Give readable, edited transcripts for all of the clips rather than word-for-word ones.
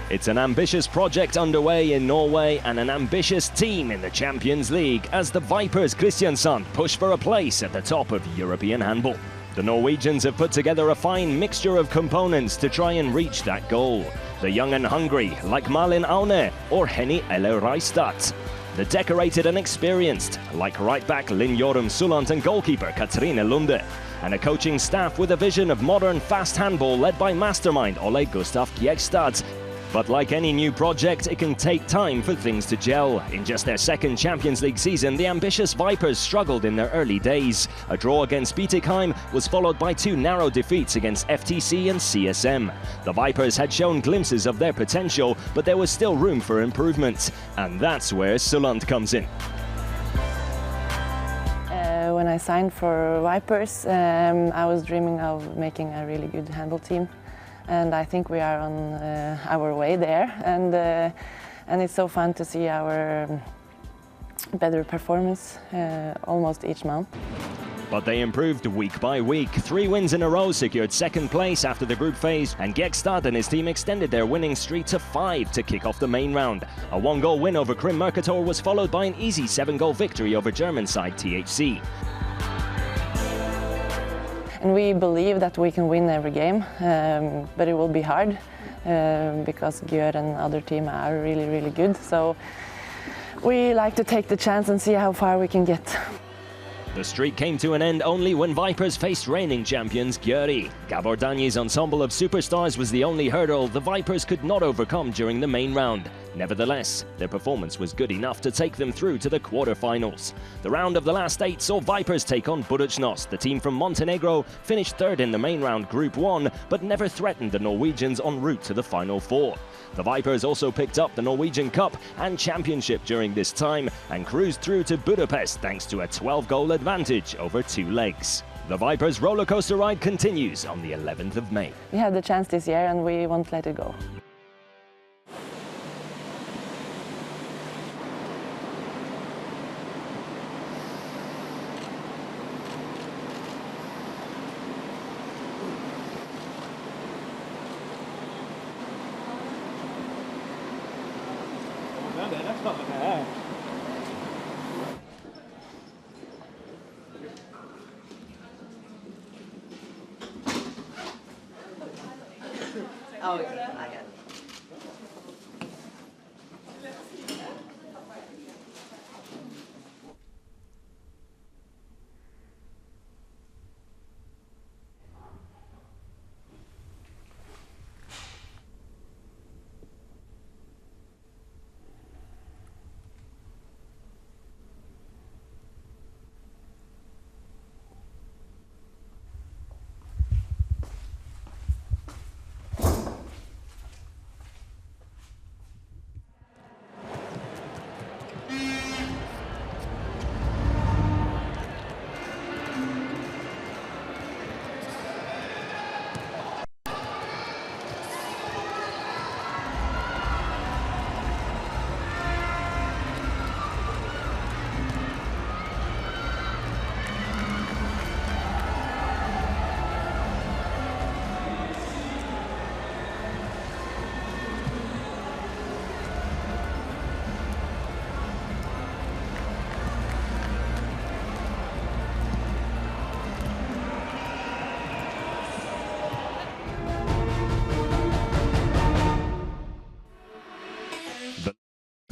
It's an ambitious project underway in Norway and an ambitious team in the Champions League as the Vipers Kristiansand push for a place at the top of European handball. The Norwegians have put together a fine mixture of components to try and reach that goal. The young and hungry, like Malin Aune or Henny Eller Reistad. The decorated and experienced, like right-back Linn Jorunn Sullant and goalkeeper Katrine Lunde. And a coaching staff with a vision of modern fast handball led by mastermind Ole Gustav Gjegstad. But like any new project, it can take time for things to gel. In just their second Champions League season, the ambitious Vipers struggled in their early days. A draw against Bietigheim was followed by 2 narrow defeats against FTC and CSM. The Vipers had shown glimpses of their potential, but there was still room for improvement. And that's where Sullant comes in. When I signed for Vipers, I was dreaming of making a really good handball team. And I think we are on our way there, and it's so fun to see our better performance almost each month. But they improved week by week. 3 wins in a row secured second place after the group phase, and Gjegstad and his team extended their winning streak to 5 to kick off the main round. A 1-goal win over Krim Mercator was followed by an easy 7-goal victory over German side THC. And we believe that we can win every game, but it will be hard because Györi and other team are really, really good. So we like to take the chance and see how far we can get. The streak came to an end only when Vipers faced reigning champions Györi. Gabor Danji's ensemble of superstars was the only hurdle the Vipers could not overcome during the main round. Nevertheless, their performance was good enough to take them through to the quarter-finals. The round of the last 8 saw Vipers take on Budućnost. The team from Montenegro finished 3rd in the main round Group 1, but never threatened the Norwegians en route to the Final 4. The Vipers also picked up the Norwegian Cup and Championship during this time and cruised through to Budapest thanks to a 12-goal advantage over 2 legs. The Vipers rollercoaster ride continues on the 11th of May. We had the chance this year and we won't let it go. Oh, yeah, I got it.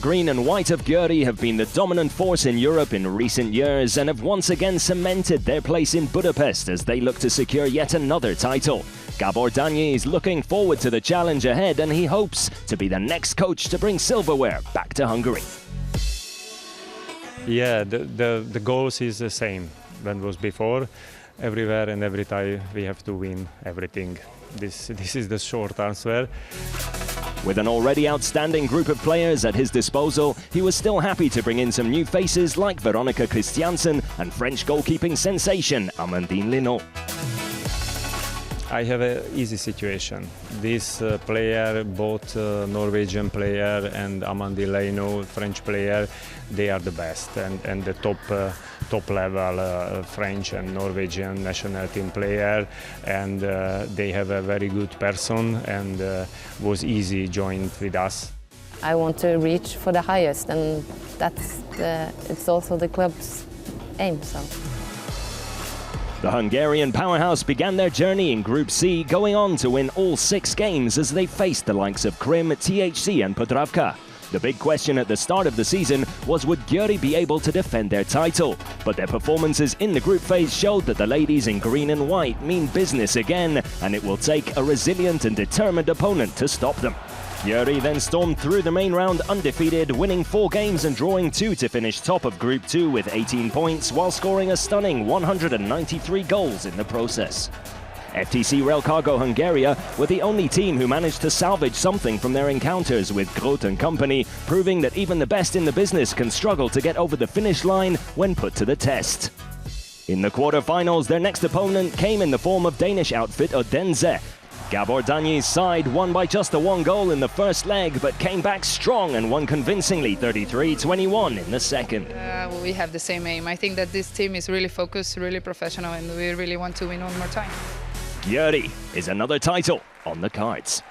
Green and white of Györi have been the dominant force in Europe in recent years and have once again cemented their place in Budapest as they look to secure yet another title. Gabor Danji is looking forward to the challenge ahead and he hopes to be the next coach to bring silverware back to Hungary. Yeah, the goals is the same than was before. Everywhere and every time we have to win everything. This is the short answer. With an already outstanding group of players at his disposal, he was still happy to bring in some new faces like Veronica Kristiansand and French goalkeeping sensation Amandine Linot. I have an easy situation. This player, both Norwegian player and Amandine Leino, French player, they are the best and the top level French and Norwegian national team player, and they have a very good person and was easy joined with us. I want to reach for the highest, and it's also the club's aim. So. The Hungarian powerhouse began their journey in Group C, going on to win all 6 games as they faced the likes of Krim, THC and Podravka. The big question at the start of the season was, would Györi be able to defend their title? But their performances in the group phase showed that the ladies in green and white mean business again, and it will take a resilient and determined opponent to stop them. Györi then stormed through the main round undefeated, winning 4 games and drawing 2 to finish top of Group 2 with 18 points, while scoring a stunning 193 goals in the process. FTC Rail Cargo Hungaria were the only team who managed to salvage something from their encounters with Groth & Company, proving that even the best in the business can struggle to get over the finish line when put to the test. In the quarter-finals, their next opponent came in the form of Danish outfit Odense. Gabor Danyi's side won by just a 1 goal in the first leg, but came back strong and won convincingly 33-21 in the second. We have the same aim. I think that this team is really focused, really professional, and we really want to win one more time. Györi is another title on the cards.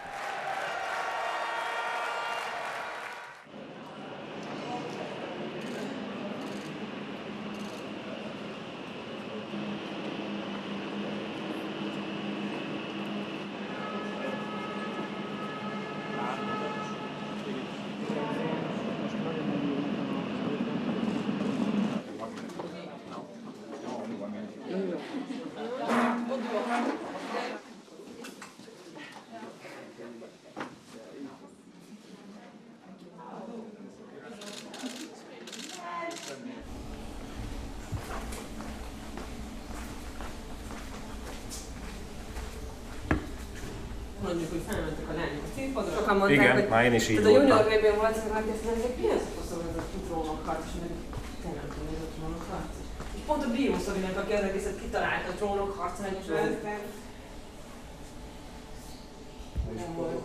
Mondjuk, hogy felmentek a lányok a színpadra, sokan mondták, igen, hogy már én is így a junior voltam. VB-n volt, hogy ezek milyen szakaszol ez a trónokharc, és meg tényleg ez a trónokharc. És pont a Biószovinek, aki az egészet kitalálta a trónokharc mennyisben. Nem volt.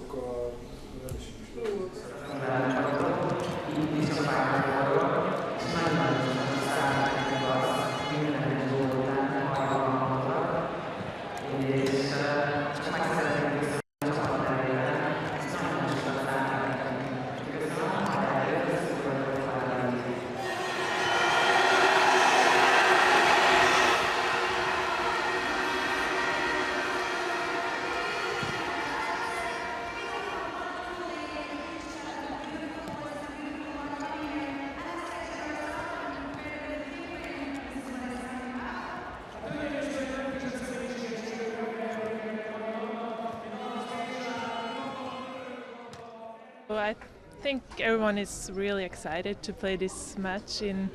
I think everyone is really excited to play this match in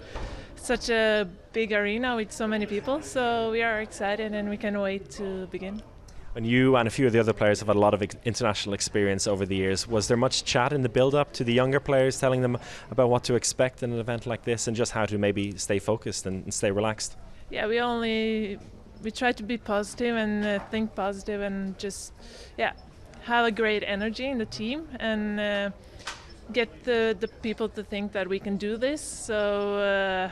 such a big arena with so many people, so we are excited and we can wait to begin. And you and a few of the other players have had a lot of international experience over the years. Was there much chat in the build-up to the younger players, telling them about what to expect in an event like this and just how to maybe stay focused and stay relaxed? Yeah, we try to be positive and think positive and just have a great energy in the team and get the people to think that we can do this. So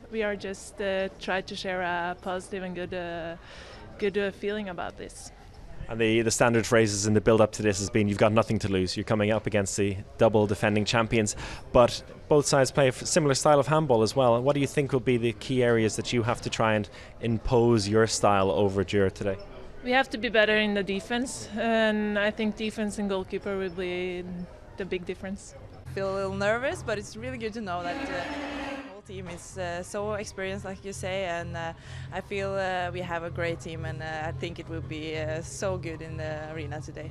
we are just try to share a positive and good feeling about this. And the standard phrases in the build-up to this has been, you've got nothing to lose. You're coming up against the double defending champions, but both sides play a similar style of handball as well. And what do you think will be the key areas that you have to try and impose your style over Györi today? We have to be better in the defense, and I think defense and goalkeeper will be the big difference. I feel a little nervous, but it's really good to know that the whole team is so experienced, like you say, and I feel we have a great team, and I think it will be so good in the arena today.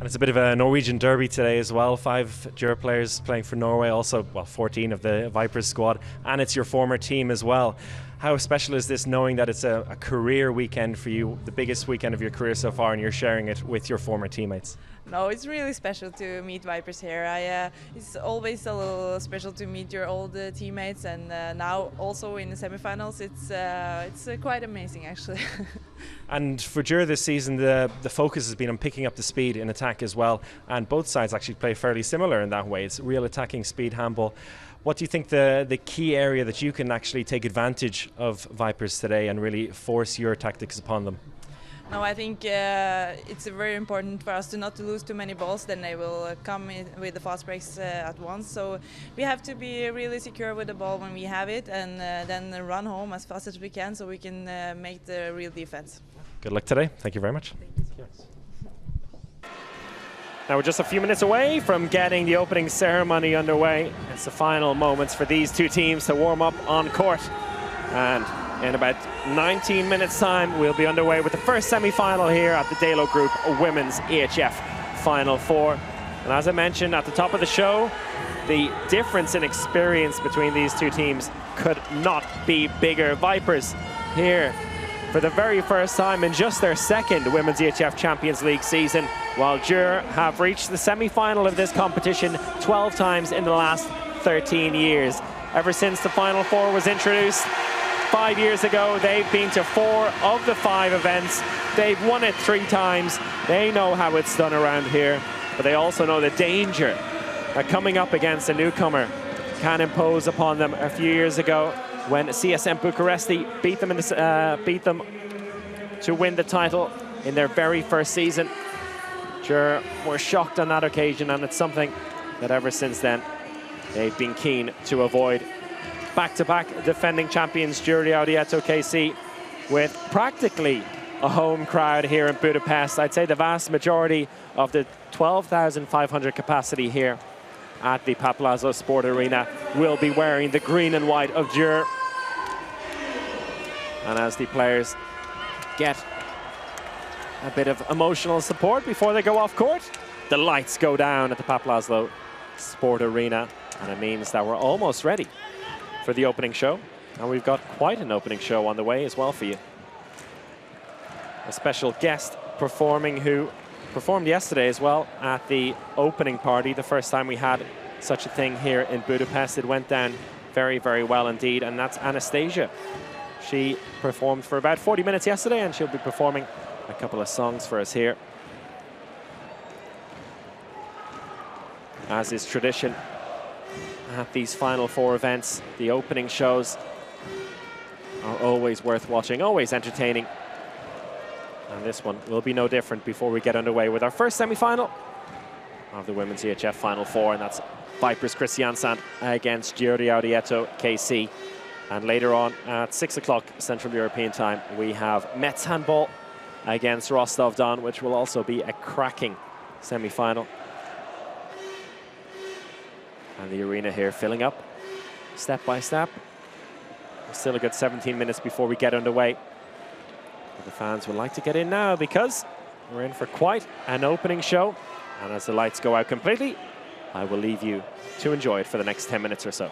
And it's a bit of a Norwegian derby today as well. 5 Györi players playing for Norway, also 14 of the Vipers squad, and it's your former team as well. How special is this, knowing that it's a career weekend for you, the biggest weekend of your career so far, and you're sharing it with your former teammates? No, it's really special to meet Vipers here. It's always a little special to meet your old teammates, and now also in the semifinals, it's quite amazing actually. And for Györi this season, the focus has been on picking up the speed in attack as well. And both sides actually play fairly similar in that way. It's real attacking speed handball. What do you think the key area that you can actually take advantage of Vipers today and really force your tactics upon them? No, I think it's very important for us not to lose too many balls, then they will come in with the fast breaks at once. So we have to be really secure with the ball when we have it, and then run home as fast as we can so we can make the real defense. Good luck today. Thank you very much. Now we're just a few minutes away from getting the opening ceremony underway. It's the final moments for these two teams to warm up on court. And in about 19 minutes time, we'll be underway with the first semi-final here at the DELO Group Women's EHF Final 4. And as I mentioned at the top of the show, the difference in experience between these two teams could not be bigger. Vipers here for the very first time in just their second Women's EHF Champions League season, while Györi have reached the semi-final of this competition 12 times in the last 13 years. Ever since the Final 4 was introduced 5 years ago, they've been to 4 of the 5 events. They've won it 3 times. They know how it's done around here, but they also know the danger that coming up against a newcomer can impose upon them. A few years ago, when CSM Bucuresti beat them to win the title in their very first season, Györi were shocked on that occasion, and it's something that ever since then they've been keen to avoid. Back-to-back defending champions Györi Audi ETO KC, with practically a home crowd here in Budapest. I'd say the vast majority of the 12,500 capacity here at the Papalászló Sport Arena will be wearing the green and white of Györi. And as the players get a bit of emotional support before they go off court, the lights go down at the Papalászló Sport Arena, and it means that we're almost ready for the opening show. And we've got quite an opening show on the way as well for you. A special guest performing who performed yesterday as well at the opening party, the first time we had such a thing here in Budapest. It went down very, very well indeed, and that's Anastasia. She performed for about 40 minutes yesterday, and she'll be performing a couple of songs for us here. As is tradition at these Final 4 events, the opening shows are always worth watching, always entertaining. And this one will be no different before we get underway with our first semi-final of the Women's EHF Final 4, and that's Vipers Kristiansand against Györi Audi ETO KC. And later on at 6 o'clock Central European time, we have Metz Handball against Rostov Don, which will also be a cracking semi-final. And the arena here filling up step by step. Still a good 17 minutes before we get underway. But the fans would like to get in now because we're in for quite an opening show. And as the lights go out completely, I will leave you to enjoy it for the next 10 minutes or so.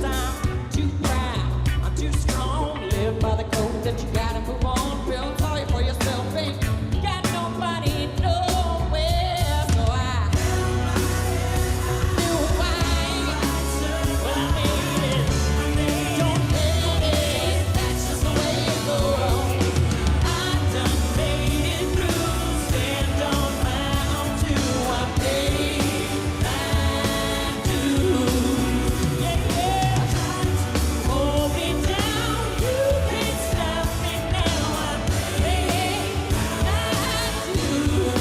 'cause I'm too proud, I'm too strong. Live by the code that you gotta move on. Feel sorry for yourself, ain't got nobody nowhere. So I do fine. Well, I made it. Don't hate it. That's just the way it goes. I done made it through. Stand on my own too. I paid my dues. Yeah, yeah. Hold me down. You can't stop me now. I paid my dues.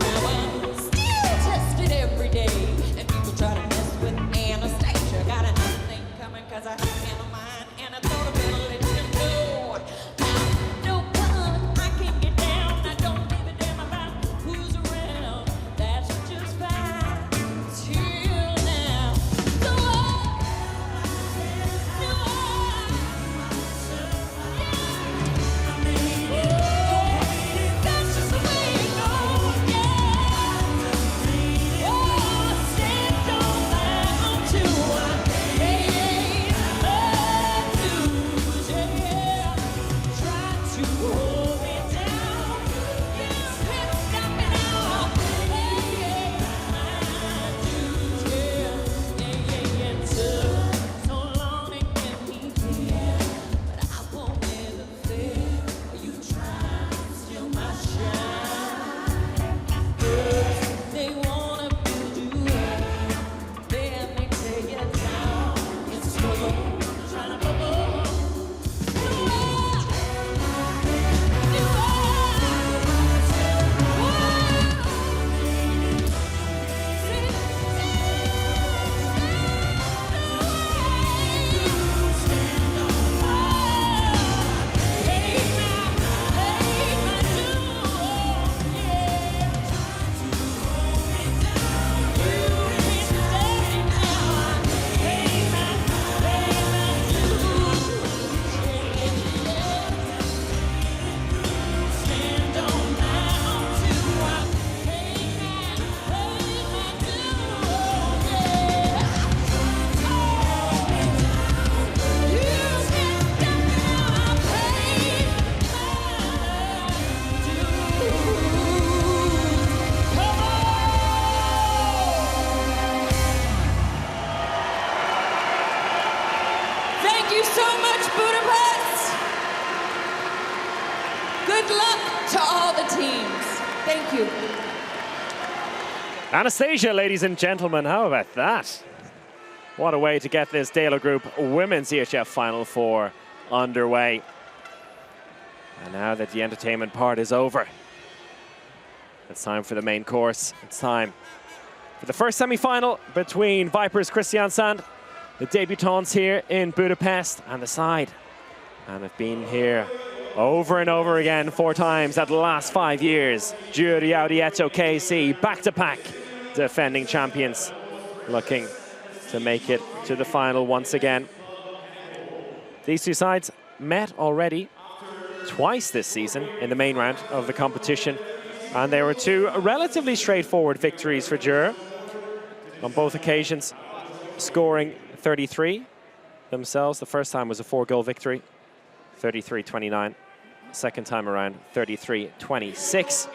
Now I'm still tested every day, and people try to mess with Anastasia. Got another thing coming 'cause I handle mine, and I thought I'd better let you know. No pun, I can't get down. I don't give a damn about who's around. That's just fine till now. So that's just the way it goes, yeah. Oh, stand on my own too. I paid my dues, yeah. Try to hold me down. You can't stop me now. I paid my dues, yeah. Yeah. Took so long to get me here, but I won't ever fail. You try to steal my shine. 'Cause they wanna build you up, then they tear you down. It's a struggle, trying to bubble. Thank you so much, Budapest. Good luck to all the teams. Thank you. Anastasia, ladies and gentlemen, how about that? What a way to get this DELO Group Women's EHF Final 4 underway. And now that the entertainment part is over, it's time for the main course. It's time for the first semi-final between Vipers Kristiansand, the debutants here in Budapest, and the side. And have been here over and over again 4 times at the last 5 years. Györi, Audi, ETO, KC, back-to-back defending champions, looking to make it to the final once again. These two sides met already twice this season in the main round of the competition, and there were 2 relatively straightforward victories for Györi, on both occasions scoring 33 themselves. The first time was a 4-goal victory, 33-29. Second time around, 33-26.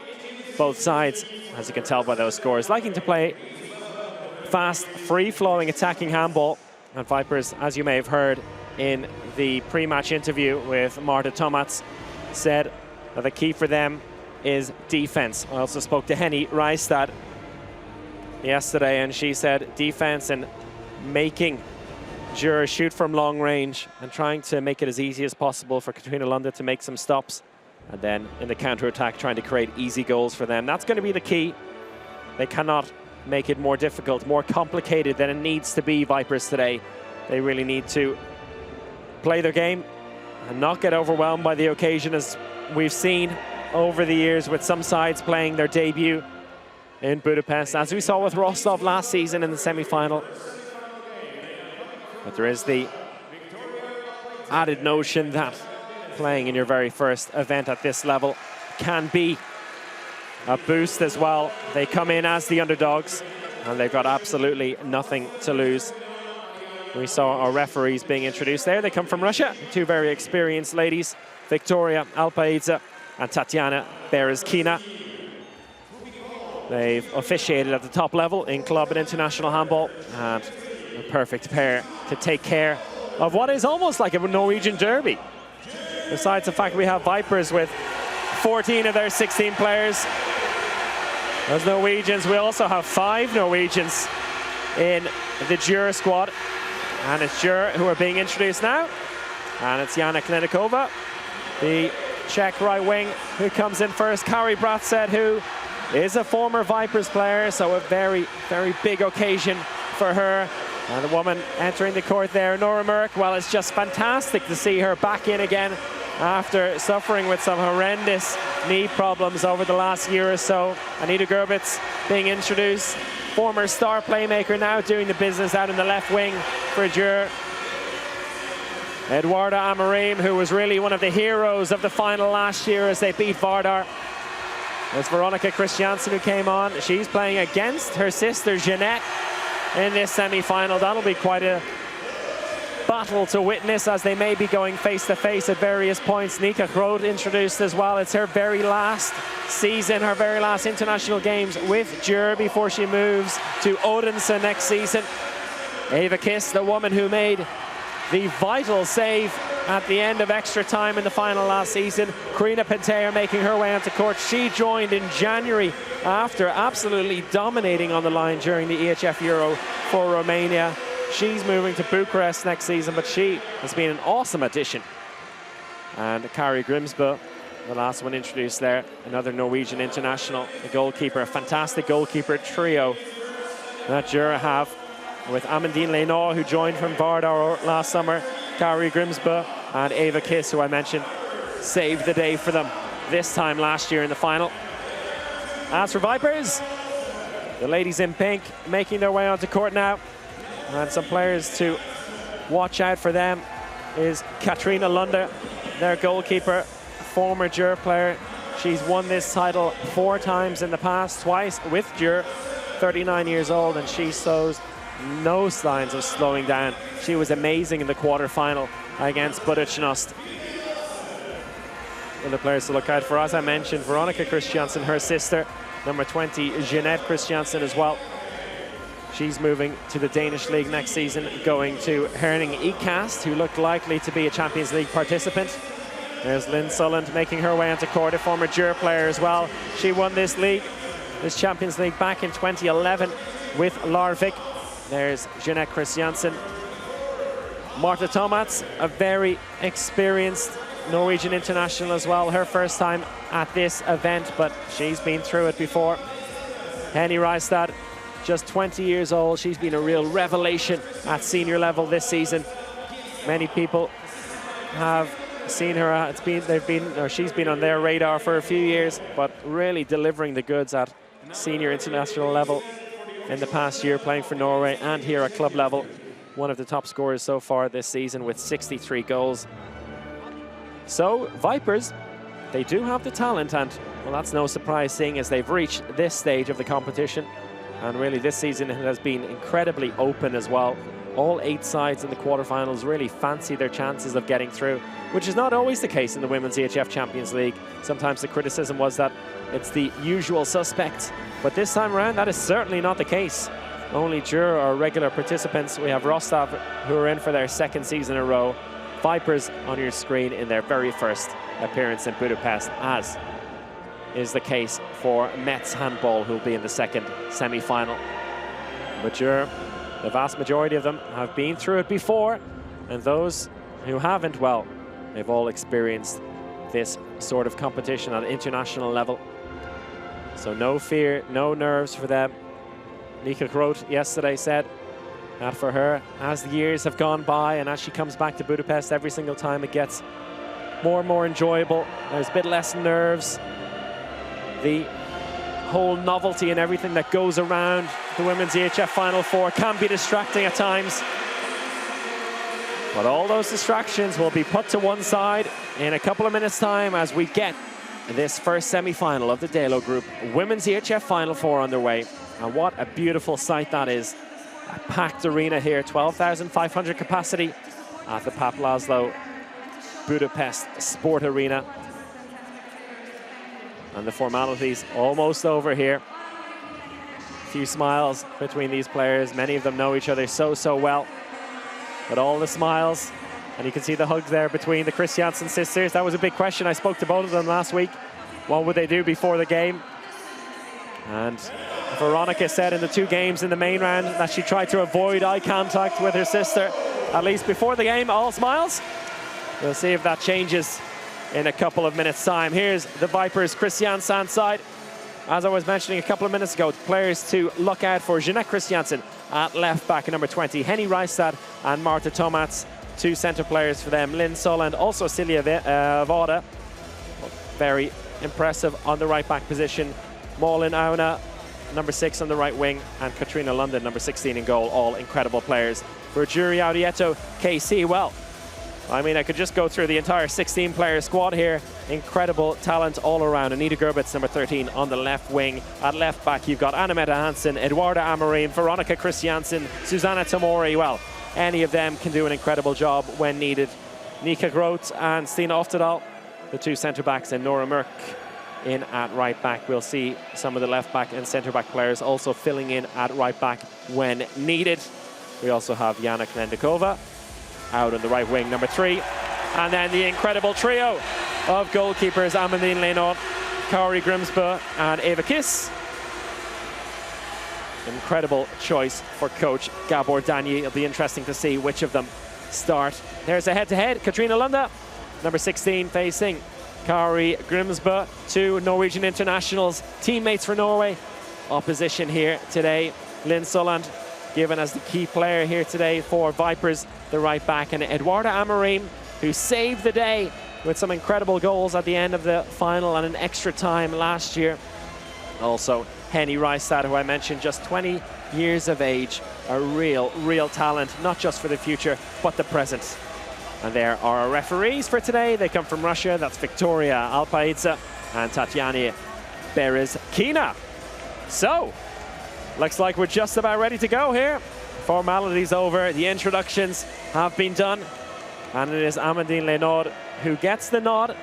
Both sides, as you can tell by those scores, liking to play fast, free-flowing, attacking handball. And Vipers, as you may have heard in the pre-match interview with Marta Tomats, said that the key for them is defense. I also spoke to Henny Reistad yesterday, and she said defense and making Györi shoot from long range and trying to make it as easy as possible for Katrina Lunda to make some stops. And then in the counter-attack, trying to create easy goals for them. That's going to be the key. They cannot make it more difficult, more complicated than it needs to be, Vipers, today. They really need to play their game and not get overwhelmed by the occasion, as we've seen over the years with some sides playing their debut in Budapest, as we saw with Rostov last season in the semi-final. But there is the added notion that playing in your very first event at this level can be a boost as well. They come in as the underdogs, and they've got absolutely nothing to lose. We saw our referees being introduced there. They come from Russia, two very experienced ladies, Victoria Alpaidze and Tatiana Berezkina. They've officiated at the top level in club and international handball, and a perfect pair to take care of what is almost like a Norwegian derby. Besides the fact we have Vipers with 14 of their 16 players as Norwegians, we also have 5 Norwegians in the Györi squad. And it's Györi who are being introduced now. And it's Jana Klenikova, the Czech right wing, who comes in first. Kari Bratseth, who is a former Vipers player, so a very, very big occasion for her. And the woman entering the court there, Nora Murk. Well, it's just fantastic to see her back in again after suffering with some horrendous knee problems over the last year or so. Anita Gerbitz being introduced, former star playmaker, now doing the business out in the left wing for Györi. Eduarda Amarim, who was really one of the heroes of the final last year as they beat Vardar. There's Veronica Kristiansand who came on. She's playing against her sister Jeanette in this semi-final. That'll be quite a battle to witness, as they may be going face-to-face at various points. Nika Groth introduced as well. It's her very last season, her very last international games with Györi before she moves to Odense next season. Eva Kiss, the woman who made the vital save at the end of extra time in the final last season. Karina Pinteyer making her way onto court. She joined in January after absolutely dominating on the line during the EHF Euro for Romania. She's moving to Bucharest next season, but she has been an awesome addition. And Kari Grimsbø, the last one introduced there, another Norwegian international, a goalkeeper, a fantastic goalkeeper trio that Györi have, with Amandine Lenoir, who joined from Vardar last summer, Kari Grimsbø, and Eva Kiss, who I mentioned, saved the day for them this time last year in the final. As for Vipers, the ladies in pink making their way onto court now. And some players to watch out for them is Katrina Lunde, their goalkeeper, former Györi player. She's won this title 4 times in the past, twice with Györi, 39 years old, and she shows no signs of slowing down. She was amazing in the quarter-final against Budućnost. And the players to look out for, as I mentioned, Veronica Kristiansand, her sister, number 20, Jeanette Kristiansand as well. She's moving to the Danish League next season, going to Herning Ikast, who look likely to be a Champions League participant. There's Lynn Sulland making her way onto court, a former Györi player as well. She won this league, this Champions League, back in 2011 with Larvik. There's Jeanette Kristiansand. Marta Tomats, a very experienced Norwegian international as well. Her first time at this event, but she's been through it before. Henny Reistad, just 20 years old. She's been a real revelation at senior level this season. Many people have seen her. She's been on their radar for a few years, but really delivering the goods at senior international level in the past year, playing for Norway and here at club level. One of the top scorers so far this season with 63 goals. So Vipers, they do have the talent, and well, that's no surprise, seeing as they've reached this stage of the competition. And really this season has been incredibly open as well. All 8 sides in the quarterfinals really fancy their chances of getting through, which is not always the case in the Women's EHF Champions League. Sometimes the criticism was that it's the usual suspects, but this time around that is certainly not the case. Only Györi are regular participants. We have Rostov, who are in for their 2nd season in a row. Vipers on your screen in their very first appearance in Budapest, as is the case for Metz Handball, who will be in the 2nd semi-final. But Györi, the vast majority of them have been through it before, and those who haven't, well, they've all experienced this sort of competition at international level. So no fear, no nerves for them. Nika Groth yesterday said that for her, as the years have gone by and as she comes back to Budapest every single time, it gets more and more enjoyable. There's a bit less nerves. The whole novelty and everything that goes around the Women's EHF Final 4 can be distracting at times. But all those distractions will be put to one side in a couple of minutes' time as we get this first semi-final of the DELO group. Women's EHF Final 4 underway. And what a beautiful sight that is. A packed arena here, 12,500 capacity at the Pap Laszlo Budapest Sport Arena. And the formalities almost over here. A few smiles between these players. Many of them know each other so well. But all the smiles, and you can see the hugs there between the Kristiansand sisters. That was a big question. I spoke to both of them last week. What would they do before the game? And Veronica said in the 2 games in the main round that she tried to avoid eye contact with her sister, at least before the game. All smiles. We'll see if that changes in a couple of minutes' time. Here's the Vipers Kristiansand side. As I was mentioning a couple of minutes ago, players to look out for: Jeanette Kristiansand at left back, number 20, Henny Reistad and Marta Tomats, 2 centre players for them. Lynn Solland, also Silja Vada, very impressive on the right back position. Malin Auna, number 6 on the right wing, and Katrina London, number 16 in goal, all incredible players. For Györi, Audi, ETO, KC, well, I mean, I could just go through the entire 16-player squad here. Incredible talent all around. Anita Gerbitz, number 13, on the left wing. At left back, you've got Anna-Metta Hansen, Eduarda Amorim, Veronica Kristiansand, Susanna Tomori. Well, any of them can do an incredible job when needed. Nika Groth and Stina Oftedal, the 2 centre-backs, and Nora Merck in at right back. We'll see some of the left back and centre-back players also filling in at right back when needed. We also have Jana Knendikova out on the right wing, number 3. And then the incredible trio of goalkeepers: Amandine Leinod, Kauri Grimsbø and Eva Kiss. Incredible choice for coach Gabor Danyi. It'll be interesting to see which of them start. There's a head-to-head. Katrina Lunda, number 16, facing Kauri Grimsbø, 2 Norwegian internationals, teammates for Norway. Opposition here today: Lynn Solland, given as the key player here today for Vipers, the right back, and Eduarda Amorim, who saved the day with some incredible goals at the end of the final and an extra time last year. Also, Henny Reistad, who I mentioned, just 20 years of age, a real talent, not just for the future, but the present. And there are our referees for today. They come from Russia. That's Victoria Alpaidze and Tatyana Berezkina. So, looks like we're just about ready to go here. Formalities over, the introductions have been done, and it is Amandine Leinod who gets the nod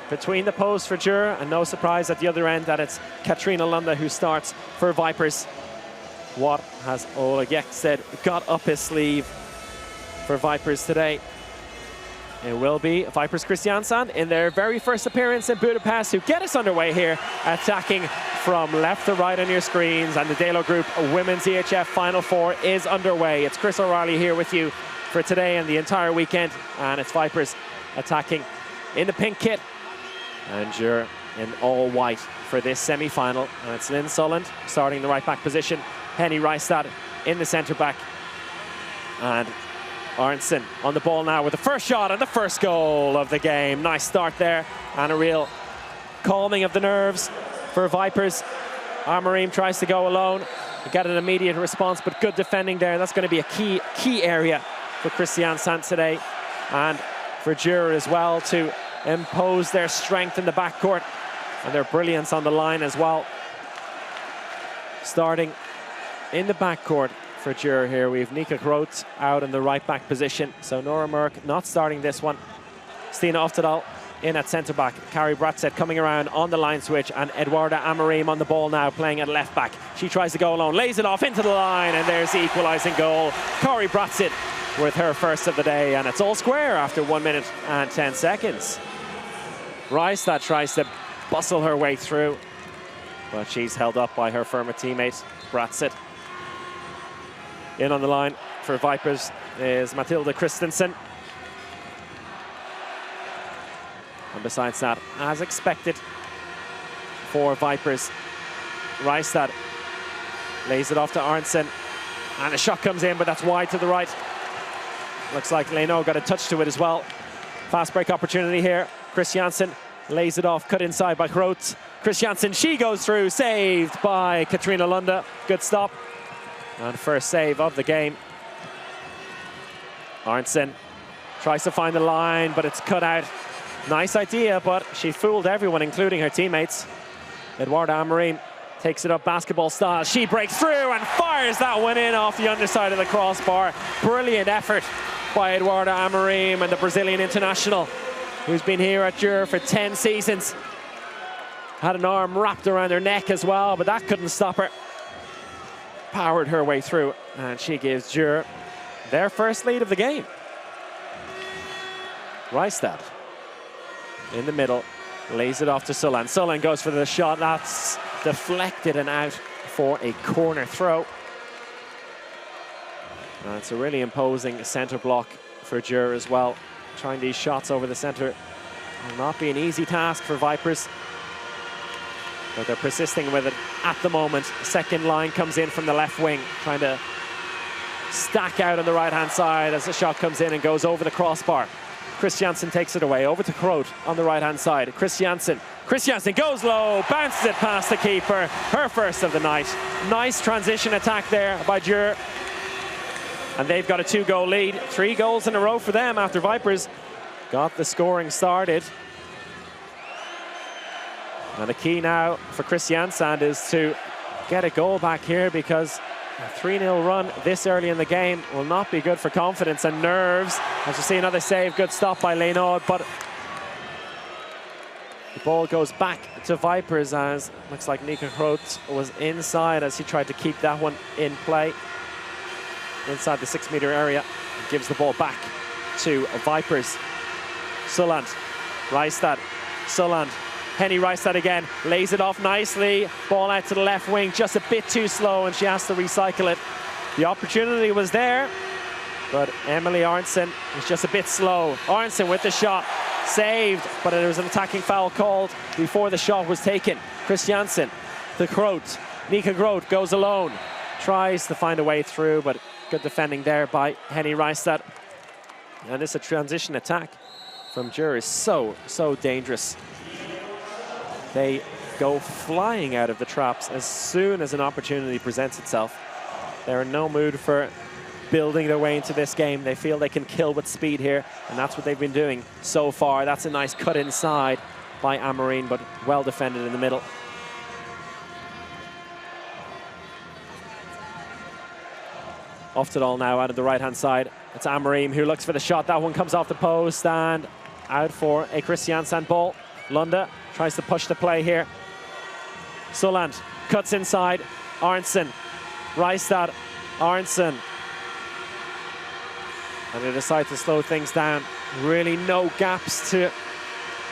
between the posts for Györi, and no surprise at the other end that it's Katrina Lunda who starts for Vipers. What has Ola Gjeksted got up his sleeve for Vipers today? It will be Vipers Kristiansand in their very first appearance in Budapest, who get us underway here, attacking from left to right on your screens. And the DELO Group Women's EHF Final 4 is underway. It's Chris O'Reilly here with you for today and the entire weekend. And it's Vipers attacking in the pink kit, and Györi in all white for this semi-final. And it's Lynn Solland starting in the right back position, Henny Reistad in the centre back, and Arntzen on the ball now with the first shot and the first goal of the game. Nice start there, and a real calming of the nerves for Vipers. Amorim tries to go alone, get an immediate response, but good defending there. That's going to be a key area for Kristiansand today, and for Györi as well, to impose their strength in the backcourt and their brilliance on the line as well. Starting in the backcourt for Györi here, we have Nika Groth out in the right back position. So Nora Merck not starting this one. Stina Oftedal in at centre back. Kari Bratseth coming around on the line switch, and Eduarda Amorim on the ball now, playing at left back. She tries to go alone, lays it off into the line, and there's the equalising goal. Kari Bratseth with her first of the day, and it's all square after 1 minute and 10 seconds. Reistad tries to bustle her way through, but she's held up by her former teammate, Bratseth. In on the line for Vipers is Matilda Christensen. And besides that, as expected for Vipers, Reistad lays it off to Arntzen, and a shot comes in, but that's wide to the right. Looks like Leinod got a touch to it as well. Fast break opportunity here. Kristiansand lays it off, cut inside by Groth. Kristiansand, she goes through, saved by Katrina Lunda. Good stop. And first save of the game. Arntzen Tries to find the line, but it's cut out. Nice idea, but she fooled everyone, including her teammates. Eduarda Amorim takes it up basketball style. She breaks through and fires that one in off the underside of the crossbar. Brilliant effort by Eduarda Amorim and the Brazilian international, who's been here at Györi for 10 seasons. Had an arm wrapped around her neck as well, but that couldn't stop her. Powered her way through, and she gives Györi their first lead of the game. Reistad in the middle, lays it off to Sulland. Sulland goes for the shot. That's deflected and out for a corner throw. It's a really imposing centre block for Györi as well. Trying these shots over the centre will not be an easy task for Vipers, but they're persisting with it at the moment. Second line comes in from the left wing, trying to stack out on the right-hand side as the shot comes in and goes over the crossbar. Kristiansand takes it away, over to Kroot on the right-hand side. Kristiansand goes low, bounces it past the keeper. Her first of the night. Nice transition attack there by Györi. And they've got a 2-goal lead. 3 goals in a row for them after Vipers got the scoring started. And the key now for Kristiansand is to get a goal back here, because a 3-0 run this early in the game will not be good for confidence and nerves. As you see, another save, good stop by Leonard, but the ball goes back to Vipers as looks like Nika Kroot was inside as he tried to keep that one in play inside the 6-meter area. Gives the ball back to Vipers. Sulland, Reistad, Sulland. Henny Reistad again, lays it off nicely. Ball out to the left wing, just a bit too slow, and she has to recycle it. The opportunity was there, but Emily Arntzen was just a bit slow. Arntzen with the shot, saved, but there was an attacking foul called before the shot was taken. Kristiansand to Kroot. Nika Kroot goes alone, tries to find a way through, but good defending there by Henny Reistad. And it's a transition attack from Györi is so dangerous. They go flying out of the traps as soon as an opportunity presents itself. They're in no mood for building their way into this game. They feel they can kill with speed here, and that's what they've been doing so far. That's a nice cut inside by Amorim, but well defended in the middle. Oftedal now out of the right-hand side. It's Amorim who looks for the shot. That one comes off the post and out for a Kristiansand ball. Lunda tries to push the play here. Sulland cuts inside. Arntzen, Reistad, Arntzen. And they decide to slow things down. Really no gaps to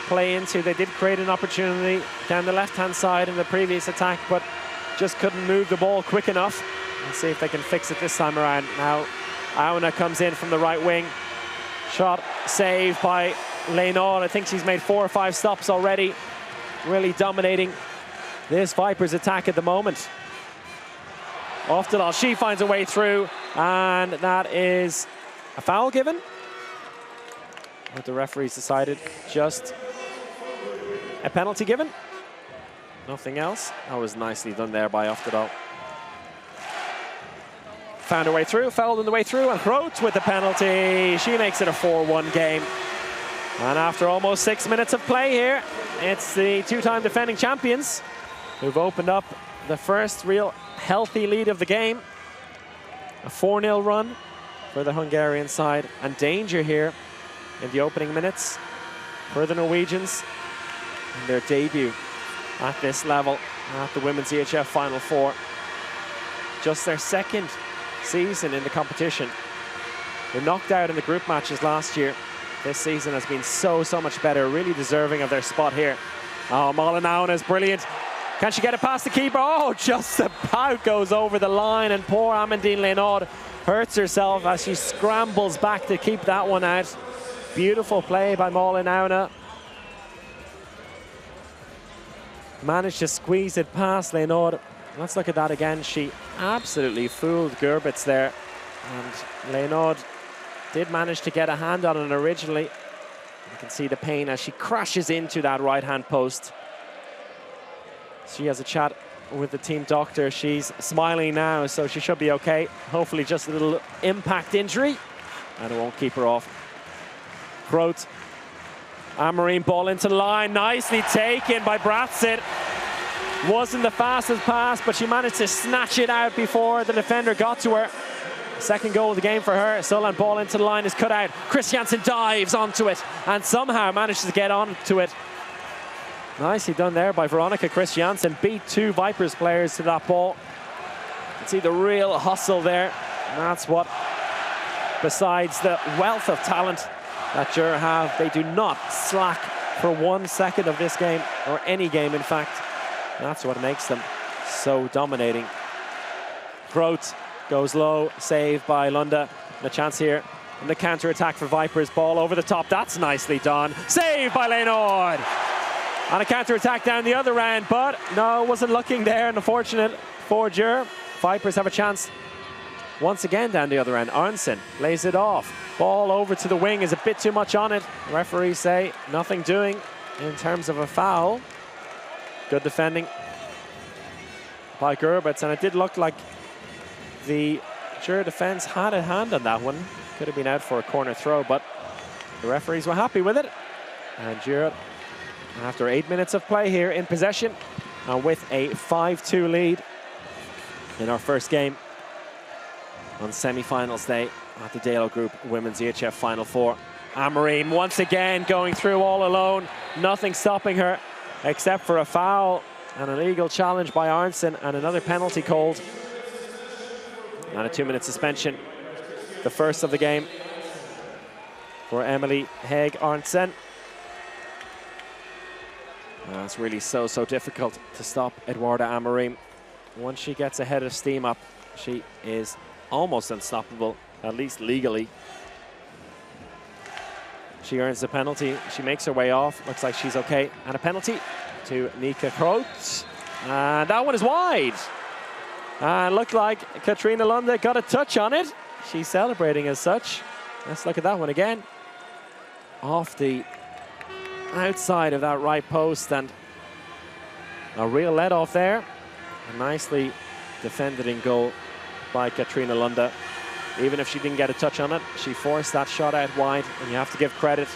play into. They did create an opportunity down the left-hand side in the previous attack, but just couldn't move the ball quick enough. Let's see if they can fix it this time around. Now, Auna comes in from the right wing. Shot saved by Leonard. I think she's made 4 or 5 stops already. Really dominating this Vipers attack at the moment. Oftedal, she finds a way through, and that is a foul given. But the referees decided just a penalty given. Nothing else. That was nicely done there by Oftedal. Found her way through, fouled on the way through, and Kroot with the penalty. She makes it a 4-1 game. And after almost 6 minutes of play here, it's the 2-time defending champions who've opened up the first real healthy lead of the game. A 4-0 run for the Hungarian side, and danger here in the opening minutes for the Norwegians in their debut at this level at the Women's EHF Final 4. Just their second season in the competition. They were knocked out in the group matches last year. This season has been so much better, really deserving of their spot here. Oh, Molenaun is brilliant. Can she get it past the keeper? Oh, just about goes over the line, and poor Amandine Leonard hurts herself as she scrambles back to keep that one out. Beautiful play by Molenaun. Managed to squeeze it past Leonard. Let's look at that again. She absolutely fooled Gerbitz there. And Leonard did manage to get a hand on it originally. You can see the pain as she crashes into that right-hand post. She has a chat with the team doctor. She's smiling now, so she should be okay. Hopefully just a little impact injury, and it won't keep her off Groth. Amarine ball into the line, nicely taken by Bratsit. Wasn't the fastest pass, but she managed to snatch it out before the defender got to her. Second goal of the game for her. Solan ball into the line is cut out. Kristiansand dives onto it and somehow manages to get onto it. Nicely done there by Veronica Kristiansand. Beat two Vipers players to that ball. You can see the real hustle there. And that's what, besides the wealth of talent that Györi have, they do not slack for 1 second of this game, or any game in fact. That's what makes them so dominating. Groth goes low, saved by Lunda. The chance here in the counter-attack for Vipers. Ball over the top, that's nicely done. Saved by Leonard. On a counter-attack down the other end, but no, wasn't looking there, and unfortunate for Györi. Vipers have a chance once again down the other end. Arntzen lays it off. Ball over to the wing is a bit too much on it. Referees say nothing doing in terms of a foul. Good defending by Gerbets, and it did look like the Györi defense had a hand on that one. Could have been out for a corner throw, but the referees were happy with it. And Györi, after 8 minutes of play here in possession, and with a 5-2 lead in our first game on semi-finals day at the DELO Group Women's EHF Final 4. Amarine once again going through all alone. Nothing stopping her except for a foul and an illegal challenge by Arntzen and another penalty called. And a 2-minute suspension. The first of the game for Emily Haig Arntzen. It's really so difficult to stop Eduarda Amarine. Once she gets a head of steam up, she is almost unstoppable, at least legally. She earns the penalty. She makes her way off. Looks like she's okay. And a penalty to Nika Groth. And that one is wide. And looked like Katrina Lunde got a touch on it. She's celebrating as such. Let's look at that one again. Off the outside of that right post, and a real let off there. A nicely defended in goal by Katrina Lunde. Even if she didn't get a touch on it, she forced that shot out wide, and you have to give credit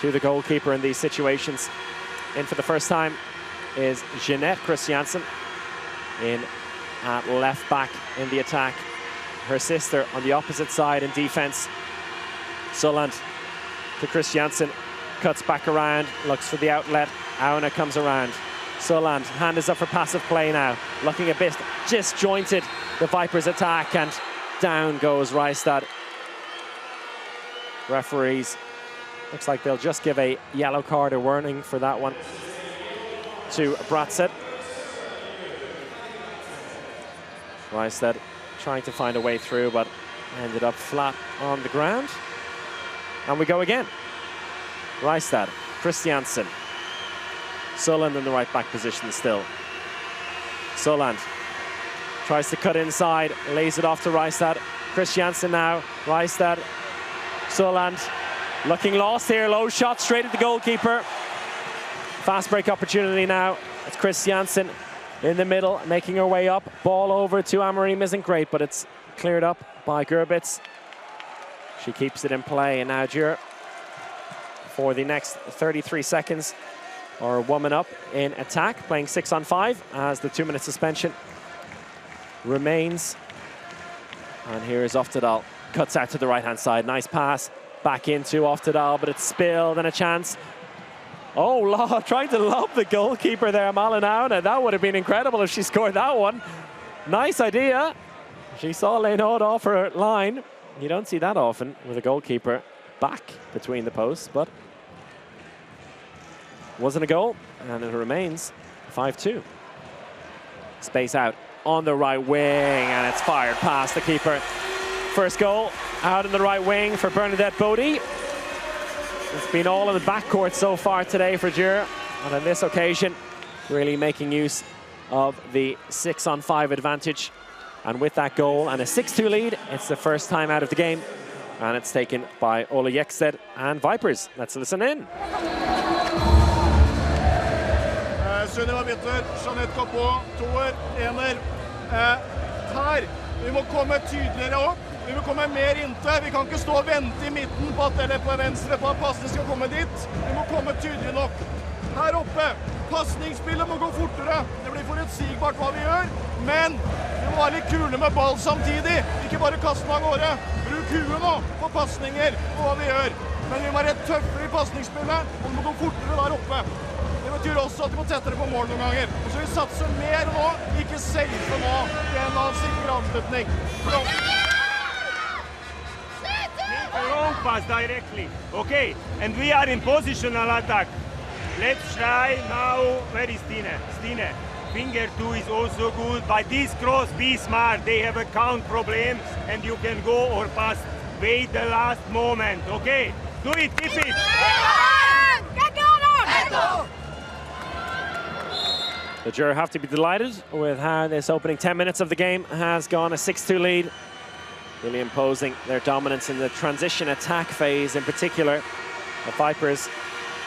to the goalkeeper in these situations. In for the first time is Jeanette Kristiansand in at left back in the attack. Her sister on the opposite side in defense. Soland to Kristiansand, cuts back around, looks for the outlet. Auna comes around. Soland, hand is up for passive play now. Looking a bit disjointed, the Vipers attack, and down goes Reistad. Referees, looks like they'll just give a yellow card, a warning for that one to Bratsit. Reistad trying to find a way through, but ended up flat on the ground. And we go again. Reistad, Kristiansand. Soland in the right back position still. Soland tries to cut inside, lays it off to Reistad. Kristiansand now, Reistad. Soland looking lost here, low shot straight at the goalkeeper. Fast break opportunity now. It's Kristiansand in the middle, making her way up. Ball over to Amarine isn't great, but it's cleared up by Gerbets. She keeps it in play, and now Györi for the next 33 seconds are woman up in attack, playing 6-on-5 as the 2-minute suspension remains. And here is Oftedal, cuts out to the right-hand side. Nice pass back into Oftedal, but it's spilled and a chance. Oh, trying to lob the goalkeeper there, Malin Auna. That would have been incredible if she scored that one. Nice idea. She saw Leonard off her line. You don't see that often with a goalkeeper back between the posts, but wasn't a goal, and it remains 5-2. Space out on the right wing, and it's fired past the keeper. First goal out in the right wing for Bernadette Bodie. It's been all in the backcourt so far today for Györi, and on this occasion, really making use of the 6-on-5 advantage. And with that goal and a 6-2 lead, it's the first time out of the game, and it's taken by Ola Jeksted and Vipers. Let's listen in. Sunniva Bitter, Jeanette Capot, toer, ener. Her, vi må komme tydeligere opp. Vi må komme mer inntil. Vi kan ikke stå og vente i midten på at, eller på venstre på at passene skal komme dit. Vi må komme tydelig nok. Her oppe, passningsspillet må gå fortere. Det blir forutsigbart hva vi gjør, men vi må være litt kule med ball samtidig. Ikke bare kaste den av gårde. Bruk huet nå på passninger og hva vi gjør. Men vi må være tøffere i passningsspillet, og det må gå fortere der oppe. Det betyr også at vi må tettere på mål noen ganger. Og så vi satser mer nå, ikke safe nå, i en av sikker avslutning. Wrong pass directly. Okay, and we are in positional attack. Let's try now. Where is Stine? Stine. Finger 2 is also good. By this cross, be smart. They have a count problem, and you can go or pass. Wait the last moment. Okay, do it. Keep it. The Györi have to be delighted with how this opening 10 minutes of the game has gone. A 6-2 lead. Really imposing their dominance in the transition attack phase in particular. The Vipers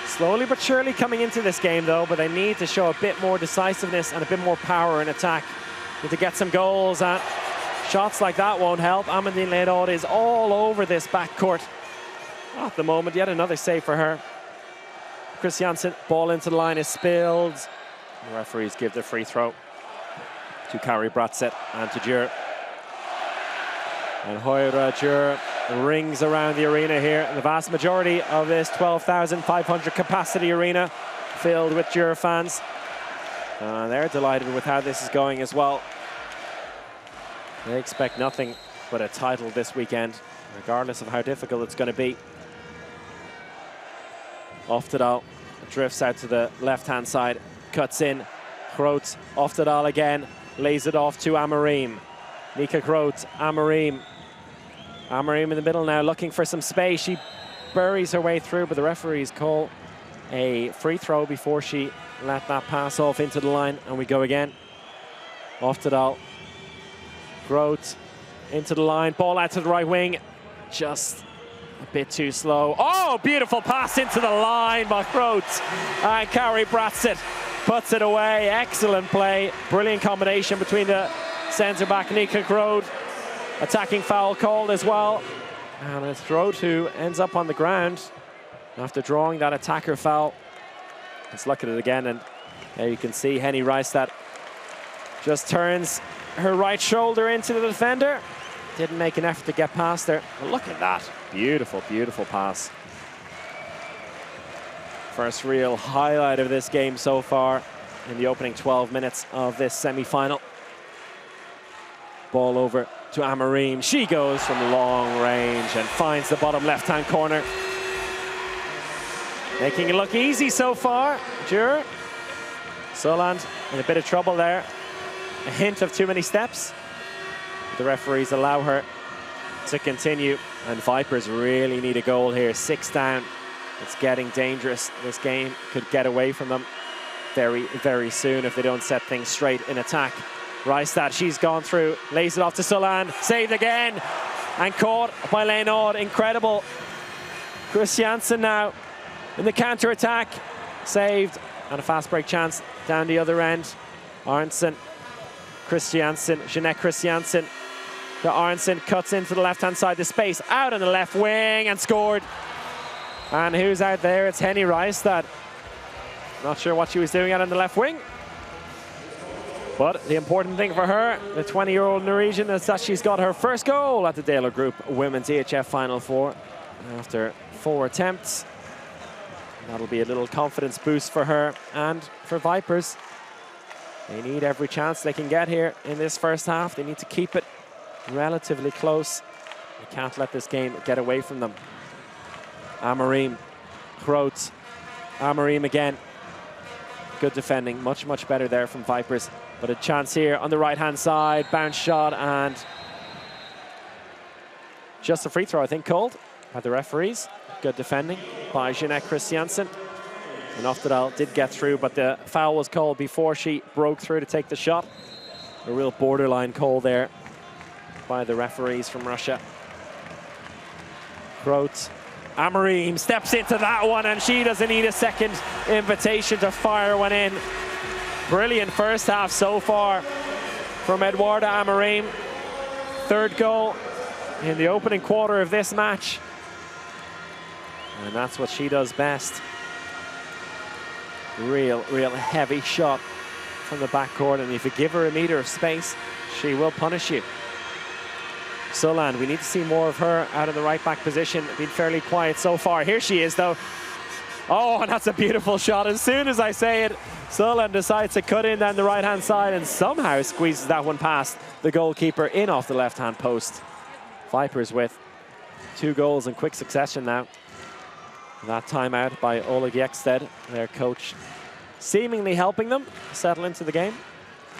slowly but surely coming into this game though, but they need to show a bit more decisiveness and a bit more power in attack. Need to get some goals, and shots like that won't help. Amandine Leidod is all over this backcourt at the moment. Yet another save for her. Kristiansand, ball into the line is spilled. The referees give the free throw to Kari Bratseth and to Györi. And Hoira Györi rings around the arena here. The vast majority of this 12,500 capacity arena filled with Györi fans. They're delighted with how this is going as well. They expect nothing but a title this weekend, regardless of how difficult it's going to be. Oftedal drifts out to the left-hand side, cuts in. Groot, Oftedal again, lays it off to Amarim. Nika Groot, Amarim. Amarim in the middle now, looking for some space. She buries her way through, but the referees call a free throw before she let that pass off into the line, and we go again. Oftedal. Groot into the line, ball out to the right wing. Just a bit too slow. Oh, beautiful pass into the line by Groot. And Kari Bratseth puts it away. Excellent play. Brilliant combination between the centre-back Nika Groot. Attacking foul called as well. And it's Groot who ends up on the ground after drawing that attacker foul. Let's look at it again, and there you can see Henny Reistad just turns her right shoulder into the defender. Didn't make an effort to get past her. But look at that. Beautiful, beautiful pass. First real highlight of this game so far in the opening 12 minutes of this semi-final. Ball over to Amarim. She goes from long range and finds the bottom left-hand corner. Making it look easy so far. Györi. Soland in a bit of trouble there. A hint of too many steps. The referees allow her to continue, and Vipers really need a goal here. 6 down. It's getting dangerous. This game could get away from them very, very soon if they don't set things straight in attack. Reistad, she's gone through, lays it off to Soland, saved again, and caught by Leidod. Incredible. Kristiansand now in the counter-attack. Saved, and a fast break chance down the other end. Arntzen, Kristiansand, Jeanette Kristiansand. The Arntzen cuts into the left-hand side, the space out on the left wing, and scored. And who's out there? It's Henny Reistad. Not sure what she was doing out on the left wing. But the important thing for her, the 20-year-old Norwegian, is that she's got her first goal at the DELO Group Women's EHF Final 4 after 4 attempts. That'll be a little confidence boost for her and for Vipers. They need every chance they can get here in this first half. They need to keep it relatively close. They can't let this game get away from them. Amarim, Groot, Amarim again. Good defending, much, much better there from Vipers. But a chance here on the right-hand side, bounce shot, and just a free throw, I think, called by the referees. Good defending by Jeanette Kristiansand. And Oftedal did get through, but the foul was called before she broke through to take the shot. A real borderline call there by the referees from Russia. Groot. Amarim steps into that one, and she doesn't need a second invitation to fire one in. Brilliant first half so far from Eduarda Amarim. 3rd goal in the opening quarter of this match. And that's what she does best. Real heavy shot from the backcourt, and if you give her a meter of space, she will punish you. Soland, we need to see more of her out of the right back position. Been fairly quiet so far. Here she is though. Oh, and that's a beautiful shot. As soon as I say it, Soland decides to cut in down the right-hand side and somehow squeezes that one past the goalkeeper in off the left-hand post. Vipers with 2 goals in quick succession now. That timeout by Ole Gjeksted, their coach, seemingly helping them settle into the game.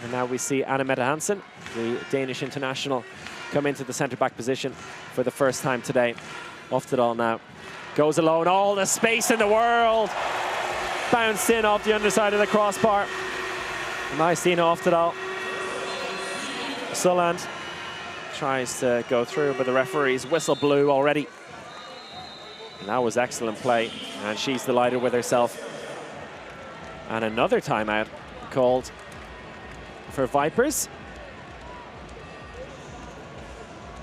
And now we see Anne Mette Hansen, the Danish international, come into the centre-back position for the first time today. Oftedal now goes alone, all the space in the world. Bounced in off the underside of the crossbar. Nice Dina Oftedal. Soland tries to go through, but the referee's whistle blew already. And that was excellent play, and she's delighted with herself. And another timeout called for Vipers.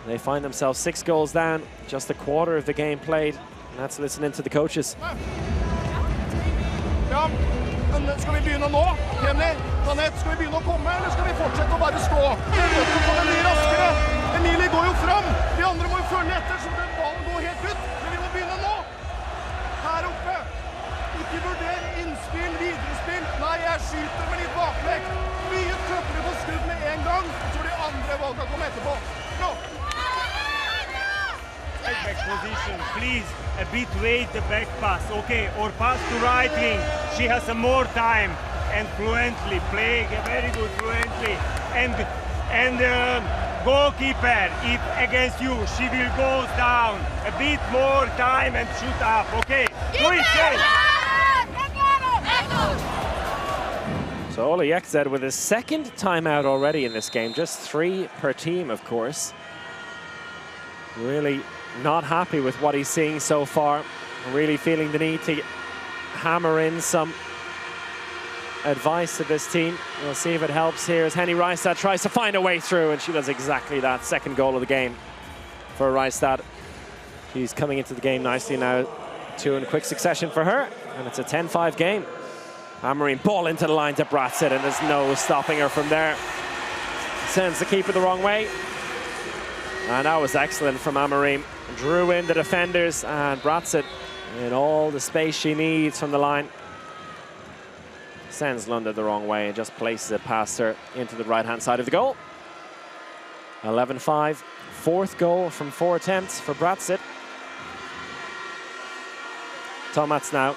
They find themselves 6 goals down, just a quarter of the game played. And let's listen in to the coaches. Ja, men skal vi begynne nå? Jenny, Danette, skal vi begynne å komme, eller skal vi fortsette å bare stå? Vi er nødt til å få det mye raskere. Emilie går jo fram. De andre må jo følge etter, så den ballen går helt ut. Men vi må begynne nå. Her oppe. Ikke vurder innspill, viderespill. Nei, jeg skyter med litt baklekk. Mye tøffere på skudd med en gang, så de andre valgene kommer etterpå. Nå! Right back position, please. A bit wait the back pass, okay, or pass to right wing. She has some more time and fluently play very good fluently. And goalkeeper, if against you, she will go down. A bit more time and shoot up, okay? Do it, So Ole Gjeksted with his second timeout already in this game, just 3 per team, of course. Really not happy with what he's seeing so far. Really feeling the need to hammer in some advice to this team. We'll see if it helps here as Henny Reistad tries to find a way through, and she does exactly that. Second goal of the game for Reistad. She's coming into the game nicely now. 2 in quick succession for her, and it's a 10-5 game. Hammering ball into the line to Bratzit, and there's no stopping her from there. Sends the keeper the wrong way. And that was excellent from Amarim. Drew in the defenders, and Bratzit in all the space she needs from the line. Sends Lunda the wrong way and just places it past her into the right-hand side of the goal. 11-5, 4th goal from 4 attempts for Bratzit. Tomats now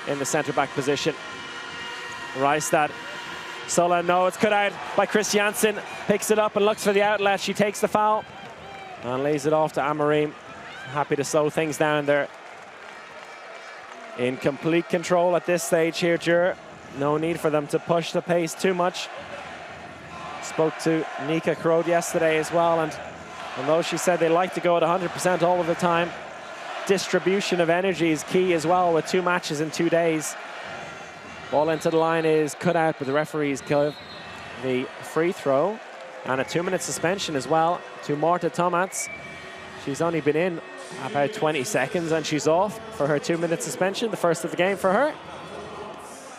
in the centre-back position. Reistad. Sola, no, it's cut out by Kristiansand. Picks it up and looks for the outlet. She takes the foul and lays it off to Amarim. Happy to slow things down there. In complete control at this stage here, Györi. No need for them to push the pace too much. Spoke to Nika Krod yesterday as well, and although she said they like to go at 100% all of the time, distribution of energy is key as well with 2 matches in 2 days. Ball into the line is cut out, but the referees give the free throw and a 2-minute suspension as well to Marta Tomats. She's only been in about 20 seconds and she's off for her 2-minute suspension, the first of the game for her.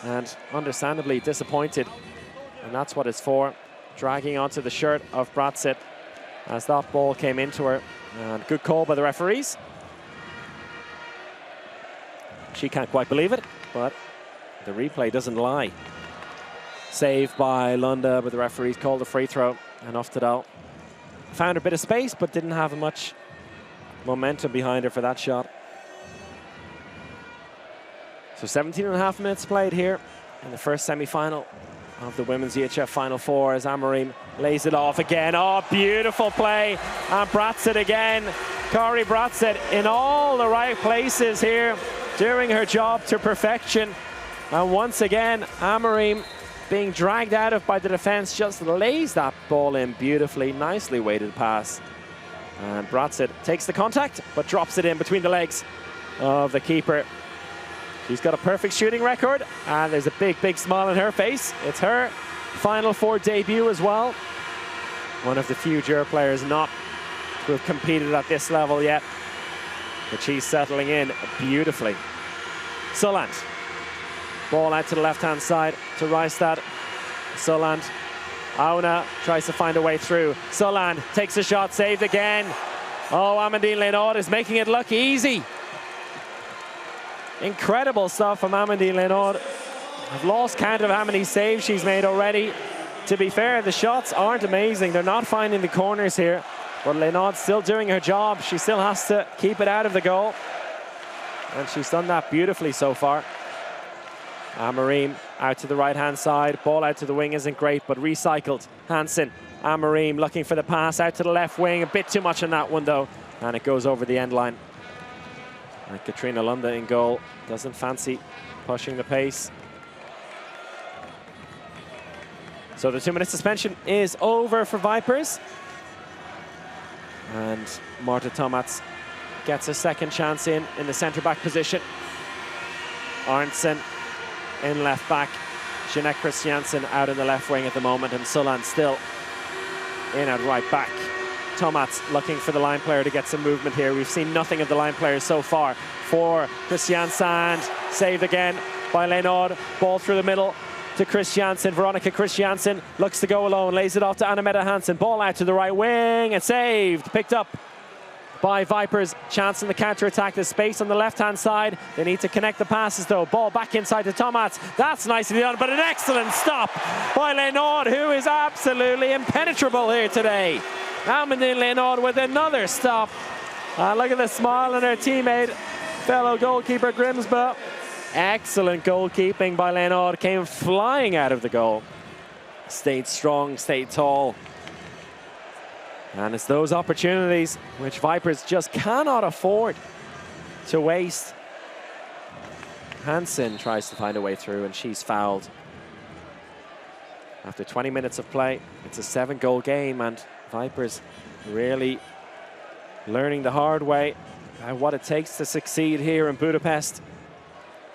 And understandably disappointed, and that's what it's for. Dragging onto the shirt of Bratzit as that ball came into her. And good call by the referees. She can't quite believe it, but the replay doesn't lie. Saved by Lunda, but the referees called a free throw. And Oftedal found a bit of space, but didn't have much momentum behind her for that shot. So 17.5 minutes played here in the first semi-final of the Women's EHF Final 4 as Amarim lays it off again. Oh, beautiful play. And Bratzit again. Kari Bratzit in all the right places here, doing her job to perfection. And once again, Amarim being dragged out of by the defense just lays that ball in beautifully. Nicely weighted pass. And Bratzit takes the contact, but drops it in between the legs of the keeper. She's got a perfect shooting record, and there's a big, big smile on her face. It's her Final 4 debut as well. One of the few Györi players not who have competed at this level yet. But she's settling in beautifully. Sulland. Ball out to the left-hand side to Rystad. Sulland. Auna tries to find a way through. Sulland takes a shot, saved again. Oh, Amandine Lenoir is making it look easy. Incredible stuff from Amandine Lenoir. I've lost count of how many saves she's made already. To be fair, the shots aren't amazing. They're not finding the corners here. But Lenoir's still doing her job. She still has to keep it out of the goal. And she's done that beautifully so far. Amarim out to the right-hand side. Ball out to the wing isn't great, but recycled. Hansen, Amarim looking for the pass out to the left wing. A bit too much on that one, though. And it goes over the end line. And Katrina Lunde in goal. Doesn't fancy pushing the pace. So the 2-minute suspension is over for Vipers. And Marta Tomats gets a second chance in the centre-back position. Arntzen in left-back. Jeanette Kristiansand out in the left wing at the moment, and Sulland still in at right-back. Tomats looking for the line player to get some movement here. We've seen nothing of the line players so far. For Kristiansand, saved again by Lenoir. Ball through the middle to Kristiansand. Veronica Kristiansand looks to go alone, lays it off to Anna-Mette Hansen. Ball out to the right wing and saved. Picked up by Vipers. Chance in the counter-attack. There's space on the left-hand side. They need to connect the passes, though. Ball back inside to Tomats. That's nicely done, but an excellent stop by Lenoir, who is absolutely impenetrable here today. Amandine Lenoir with another stop. Look at the smile on her teammate, fellow goalkeeper Grimsbø. Excellent goalkeeping by Lenoir. Came flying out of the goal. Stayed strong, stayed tall. And it's those opportunities which Vipers just cannot afford to waste. Hansen tries to find a way through, and she's fouled. After 20 minutes of play, it's a 7-goal game, and Vipers really learning the hard way what it takes to succeed here in Budapest.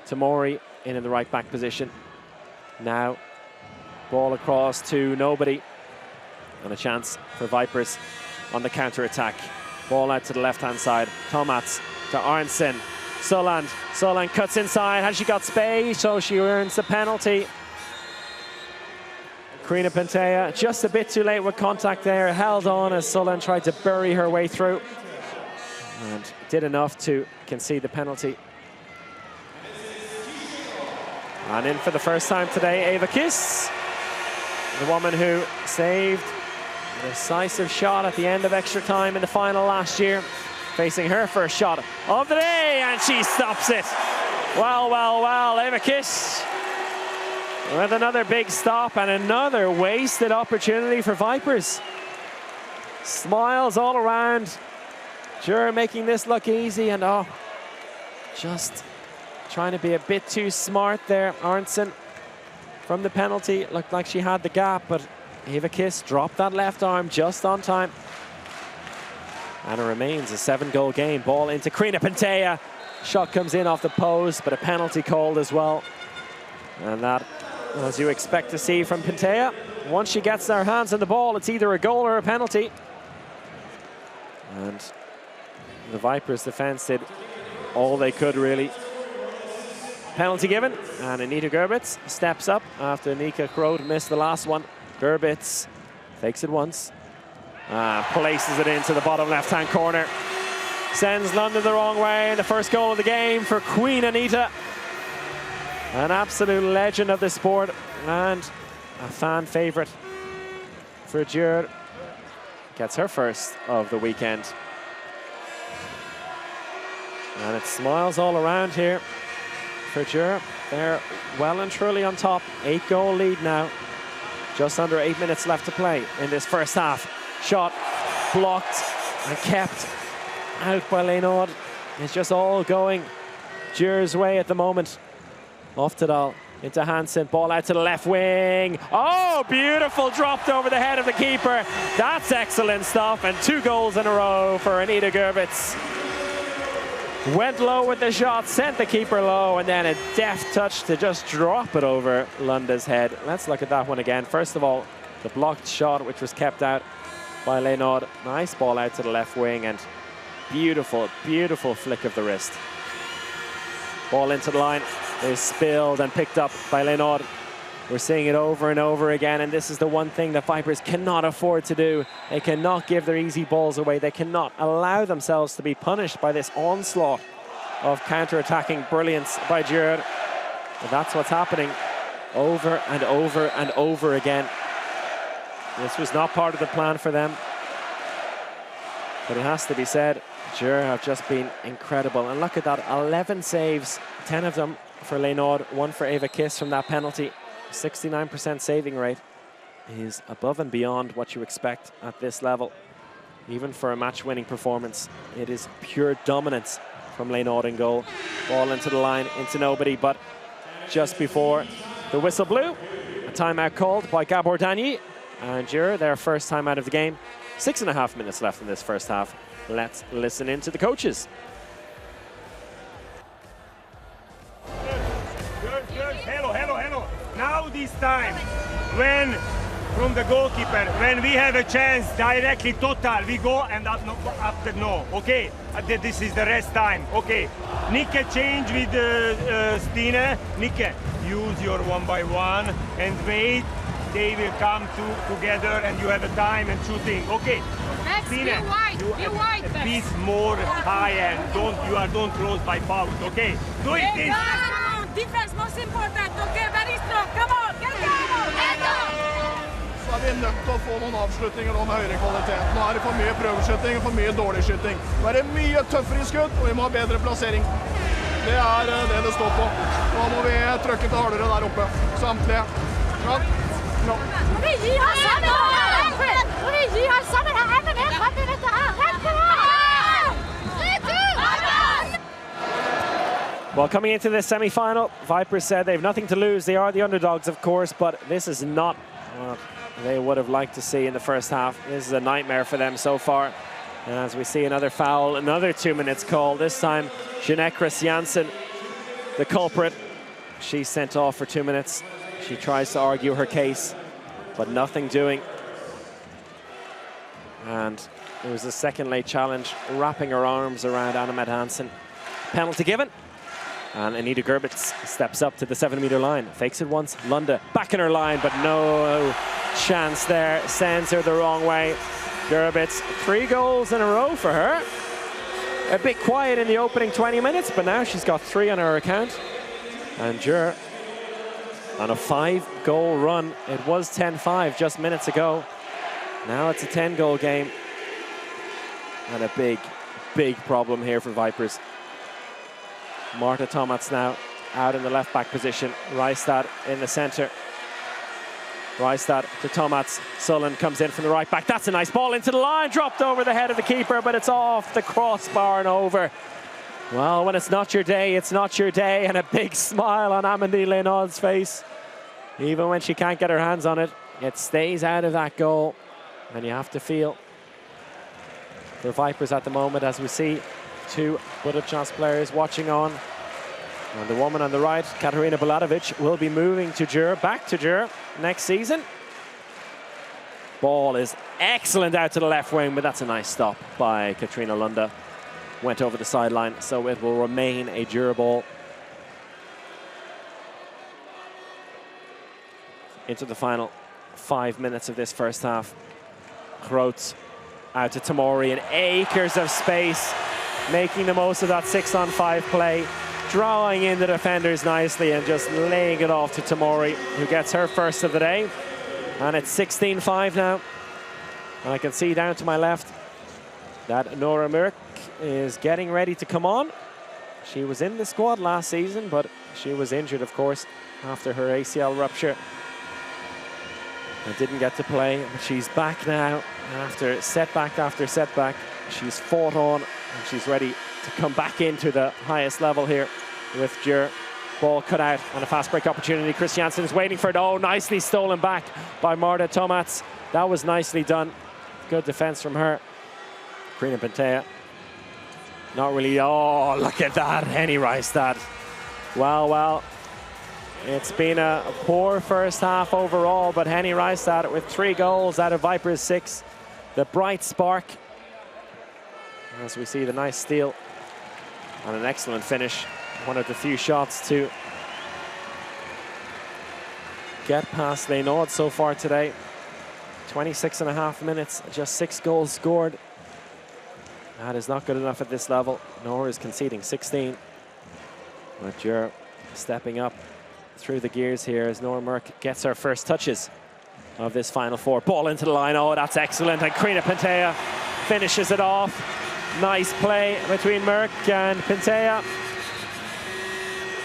Tamori in the right back position. Now, ball across to nobody. And a chance for Vipers on the counter-attack. Ball out to the left-hand side. Tomats to Arntzen. Sulland. Sulland cuts inside. Has she got space? So she earns the penalty. Karina Pentea just a bit too late with contact there. Held on as Sulland tried to bury her way through. And did enough to concede the penalty. And in for the first time today, Eva Kiss. The woman who saved a decisive shot at the end of extra time in the final last year, facing her first shot of the day, and she stops it. Well, well, well, Eva Kiss with another big stop and another wasted opportunity for Vipers. Smiles all around. Györi making this look easy, and just trying to be a bit too smart there. Arntzen from the penalty, looked like she had the gap, but Eva Kiss dropped that left arm just on time. And it remains a 7-goal game. Ball into Karina Pentea. Shot comes in off the post, but a penalty called as well. And that, as you expect to see from Pentea, once she gets their hands on the ball, it's either a goal or a penalty. And the Vipers defense did all they could, really. Penalty given, and Anita Gerbitz steps up after Nika Kroot missed the last one. Gerbitz fakes it once, places it into the bottom left-hand corner. Sends London the wrong way, and the first goal of the game for Queen Anita. An absolute legend of the sport, and a fan favourite for Györi. Gets her first of the weekend. And it smiles all around here for Györi. They're well and truly on top. 8-goal lead now. Just under 8 minutes left to play in this first half. Shot blocked and kept out by Lenoir. It's just all going Györi's way at the moment. Oftedal into Hansen. Ball out to the left wing. Oh, beautiful. Dropped over the head of the keeper. That's excellent stuff. And 2 goals in a row for Anita Gerbitz. Went low with the shot, sent the keeper low, and then a deft touch to just drop it over Lunde's head. Let's look at that one again. First of all, the blocked shot, which was kept out by Leonard. Nice ball out to the left wing and beautiful, beautiful flick of the wrist. Ball into the line is spilled and picked up by Leonard. We're seeing it over and over again, and this is the one thing that Vipers cannot afford to do. They cannot give their easy balls away. They cannot allow themselves to be punished by this onslaught of counter-attacking brilliance by Györi. But that's what's happening over and over and over again. This was not part of the plan for them. But it has to be said, Györi have just been incredible. And look at that, 11 saves, 10 of them for Leonard, 1 for Eva Kiss from that penalty. 69% saving rate is above and beyond what you expect at this level. Even for a match-winning performance, it is pure dominance from Leonard in goal. Ball into the line, into nobody, but just before the whistle blew, a timeout called by Gabor Danyi and Györi, their first time out of the game. 6.5 minutes left in this first half. Let's listen in to the coaches. Hello. Now this time, when from the goalkeeper, when we have a chance directly total, we go and after no. Okay, this is the rest time. Okay, Nikke change with Stine. Nikke, use your 1-by-1 and wait. They will come together and you have a time and shooting. Okay. Stine, be wide. A bit more high end. Don't close by foul. Okay. Do it. This. Defense most important. Okay, very strong. Come on, get down. Så er vi nødt til å få noen avslutninger og med høyere kvalitet. Nå er det for mye prøveskytting og for mye dårlig skytting. Nå er det mye tøffere i skudd, og vi må ha bedre plassering. Det er det står på. Nå må vi trykke til hardere der oppe. Samtlige. Ja. Må vi gi her sammen? Må vi gi her sammen? Her ender vi. Kom vi dette her. Rett på her. Well, coming into this semi-final, Vipers said they have nothing to lose. They are the underdogs, of course, but this is not what they would have liked to see in the first half. This is a nightmare for them so far. And as we see another foul, another 2 minutes call. This time, Jeanette Kristiansand, the culprit. She's sent off for 2 minutes. She tries to argue her case, but nothing doing. And there was a second late challenge, wrapping her arms around Anna Hansen. Penalty given. And Anita Gerbitz steps up to the 7-meter line. Fakes it once. Lunde back in her line, but no chance there. Sends her the wrong way. Gerbitz, 3 goals in a row for her. A bit quiet in the opening 20 minutes, but now she's got 3 on her account. And Györi on a 5-goal run. It was 10-5 just minutes ago. Now it's a 10-goal game. And a big, big problem here for Vipers. Marta Tomats now out in the left-back position. Reistad in the centre. Reistad to Tomats. Sullen comes in from the right-back. That's a nice ball into the line. Dropped over the head of the keeper, but it's off the crossbar and over. Well, when it's not your day, it's not your day. And a big smile on Amandine Leonard's face. Even when she can't get her hands on it, it stays out of that goal. And you have to feel for Vipers at the moment, as we see 2 Budućnost players watching on. And the woman on the right, Katarina Baladovic, will be moving to Györi, back to Györi next season. Ball is excellent out to the left wing, but that's a nice stop by Katrina Lunde. Went over the sideline, so it will remain a Györi ball. Into the final 5 minutes of this first half. Groth out to Tamori, and acres of space, making the most of that 6-on-5 play, drawing in the defenders nicely and just laying it off to Tamori, who gets her first of the day. And it's 16-5 now. And I can see down to my left that Nora Mürk is getting ready to come on. She was in the squad last season, but she was injured, of course, after her ACL rupture. And didn't get to play, but she's back now after setback. She's fought on, and she's ready to come back into the highest level here with Györi. Ball cut out and a fast break opportunity. Kristiansand is waiting for it. Oh, nicely stolen back by Marta Tomats. That was nicely done. Good defense from her. Karina Pentea. Not really. Oh, look at that. Henny Reistad. Well. It's been a poor first half overall, but Henny Reistad with 3 goals out of Vipers 6 the bright spark. As we see the nice steal and an excellent finish. One of the few shots to get past Leynaud so far today. 26.5 minutes, just 6 goals scored. That is not good enough at this level. Norway is conceding 16. But Györi stepping up through the gears here as Nora Mørk gets her first touches of this Final Four. Ball into the line. Oh, that's excellent. And Kriina Pintea finishes it off. Nice play between Mørk and Pintea.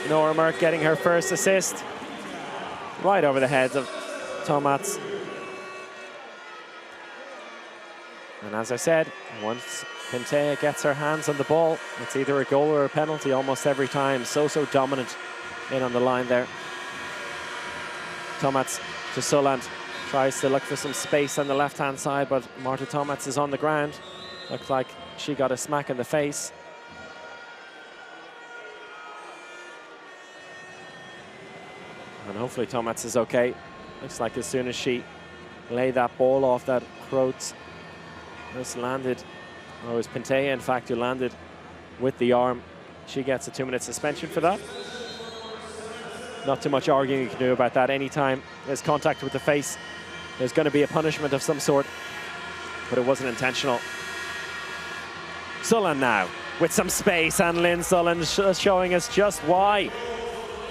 Nora Mørk getting her first assist. Right over the heads of Tomats. And as I said, once Pintea gets her hands on the ball, it's either a goal or a penalty almost every time. So dominant in on the line there. Tomats to Soland. Tries to look for some space on the left-hand side, but Marta Tomats is on the ground. Looked like she got a smack in the face. And hopefully Tomats is okay. Looks like as soon as she laid that ball off, that Kroot just landed, or it was Pintea in fact who landed with the arm. She gets a 2-minute suspension for that. Not too much arguing you can do about that. Anytime there's contact with the face, there's going to be a punishment of some sort, but it wasn't intentional. Sullen now with some space, and Lynn Sullen showing us just why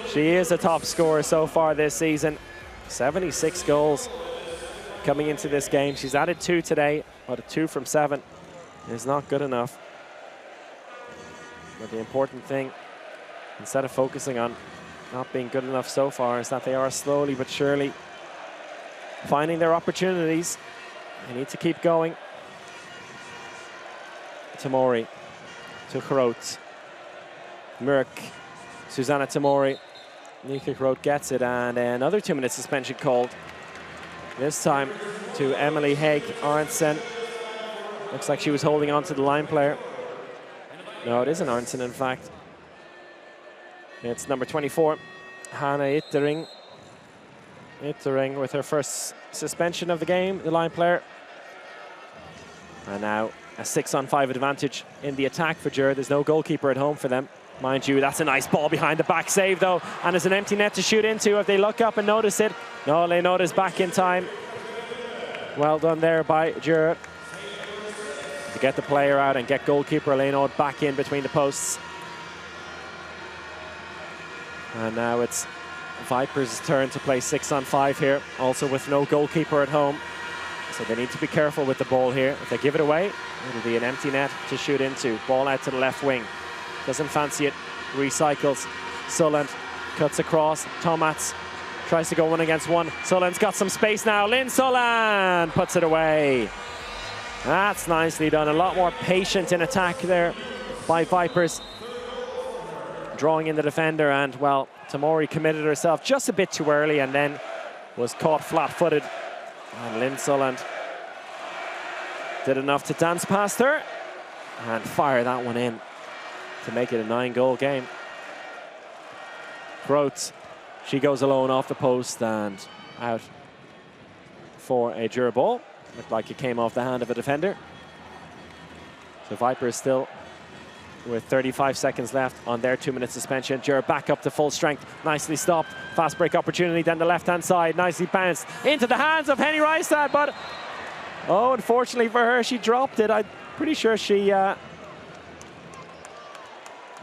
she is a top scorer so far this season. 76 goals coming into this game. She's added 2 today, but a 2 from 7 is not good enough. But the important thing, instead of focusing on not being good enough so far, is that they are slowly but surely finding their opportunities. They need to keep going. Tamori to Kroot. Mørk, Susanna Tamori. Nika Kroot gets it, and another 2-minute suspension called. This time to Emily Haig Arntzen. Looks like she was holding on to the line player. No, it isn't Arntzen, in fact. It's number 24, Hanna Ittering. Ittering with her first suspension of the game, the line player. And now a 6-on-5 advantage in the attack for Györi. There's no goalkeeper at home for them. Mind you, that's a nice ball behind the back save, though. And there's an empty net to shoot into if they look up and notice it. No, Leynaud is back in time. Well done there by Györi to get the player out and get goalkeeper Leynaud back in between the posts. And now it's Vipers' turn to play 6-on-5 here, also with no goalkeeper at home. So they need to be careful with the ball here. If they give it away, it'll be an empty net to shoot into. Ball out to the left wing. Doesn't fancy it. Recycles. Sulland cuts across. Tomats tries to go 1-against-1. Sulland's got some space now. Lynn Sulland puts it away. That's nicely done. A lot more patient in attack there by Vipers. Drawing in the defender, and well, Tamori committed herself just a bit too early and then was caught flat-footed. And Lynn Sulland did enough to dance past her and fire that one in to make it a 9-goal game. Kroot, she goes alone off the post and out for a Györi ball. Looked like it came off the hand of a defender. So Vipers still with 35 seconds left on their 2-minute suspension. Györi back up to full strength. Nicely stopped. Fast break opportunity down the left-hand side. Nicely bounced into the hands of Henny Reistad, but oh, unfortunately for her, she dropped it. I'm pretty sure she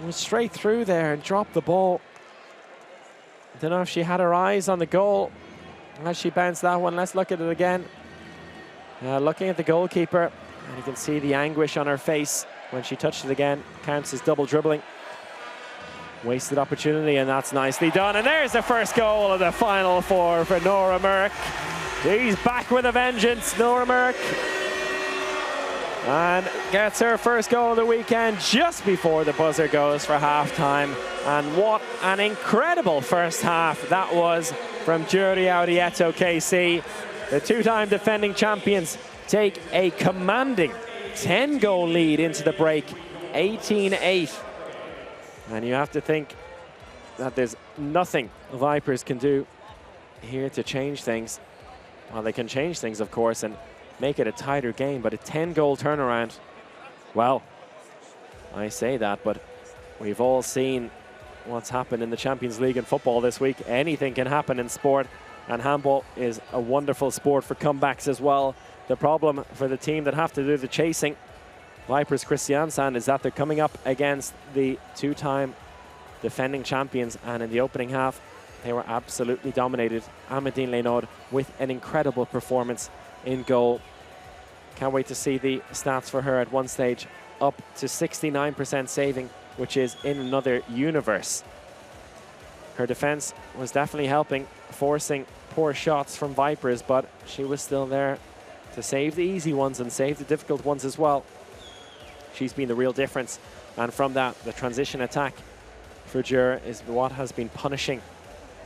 was straight through there and dropped the ball. I don't know if she had her eyes on the goal as she bounced that one. Let's look at it again. Looking at the goalkeeper, and you can see the anguish on her face when she touched it again. Counts as double dribbling. Wasted opportunity, and that's nicely done. And there's the first goal of the Final Four for Nora Mørk. She's back with a vengeance, Nora Mørk. And gets her first goal of the weekend just before the buzzer goes for halftime. And what an incredible first half that was from Györi Audi ETO KC. The two-time defending champions take a commanding 10-goal lead into the break, 18-8. And you have to think that there's nothing Vipers can do here to change things. Well, they can change things, of course, and make it a tighter game, but a 10-goal turnaround. Well, I say that, but we've all seen what's happened in the Champions League in football this week. Anything can happen in sport, and handball is a wonderful sport for comebacks as well. The problem for the team that have to do the chasing, Vipers Kristiansand, is that they're coming up against the two-time defending champions, and in the opening half they were absolutely dominated. Amandine Leynard with an incredible performance in goal. Can't wait to see the stats for her at one stage, up to 69% saving, which is in another universe. Her defense was definitely helping, forcing poor shots from Vipers, but she was still there to save the easy ones and save the difficult ones as well. She's been the real difference, and from that, the transition attack for Györi is what has been punishing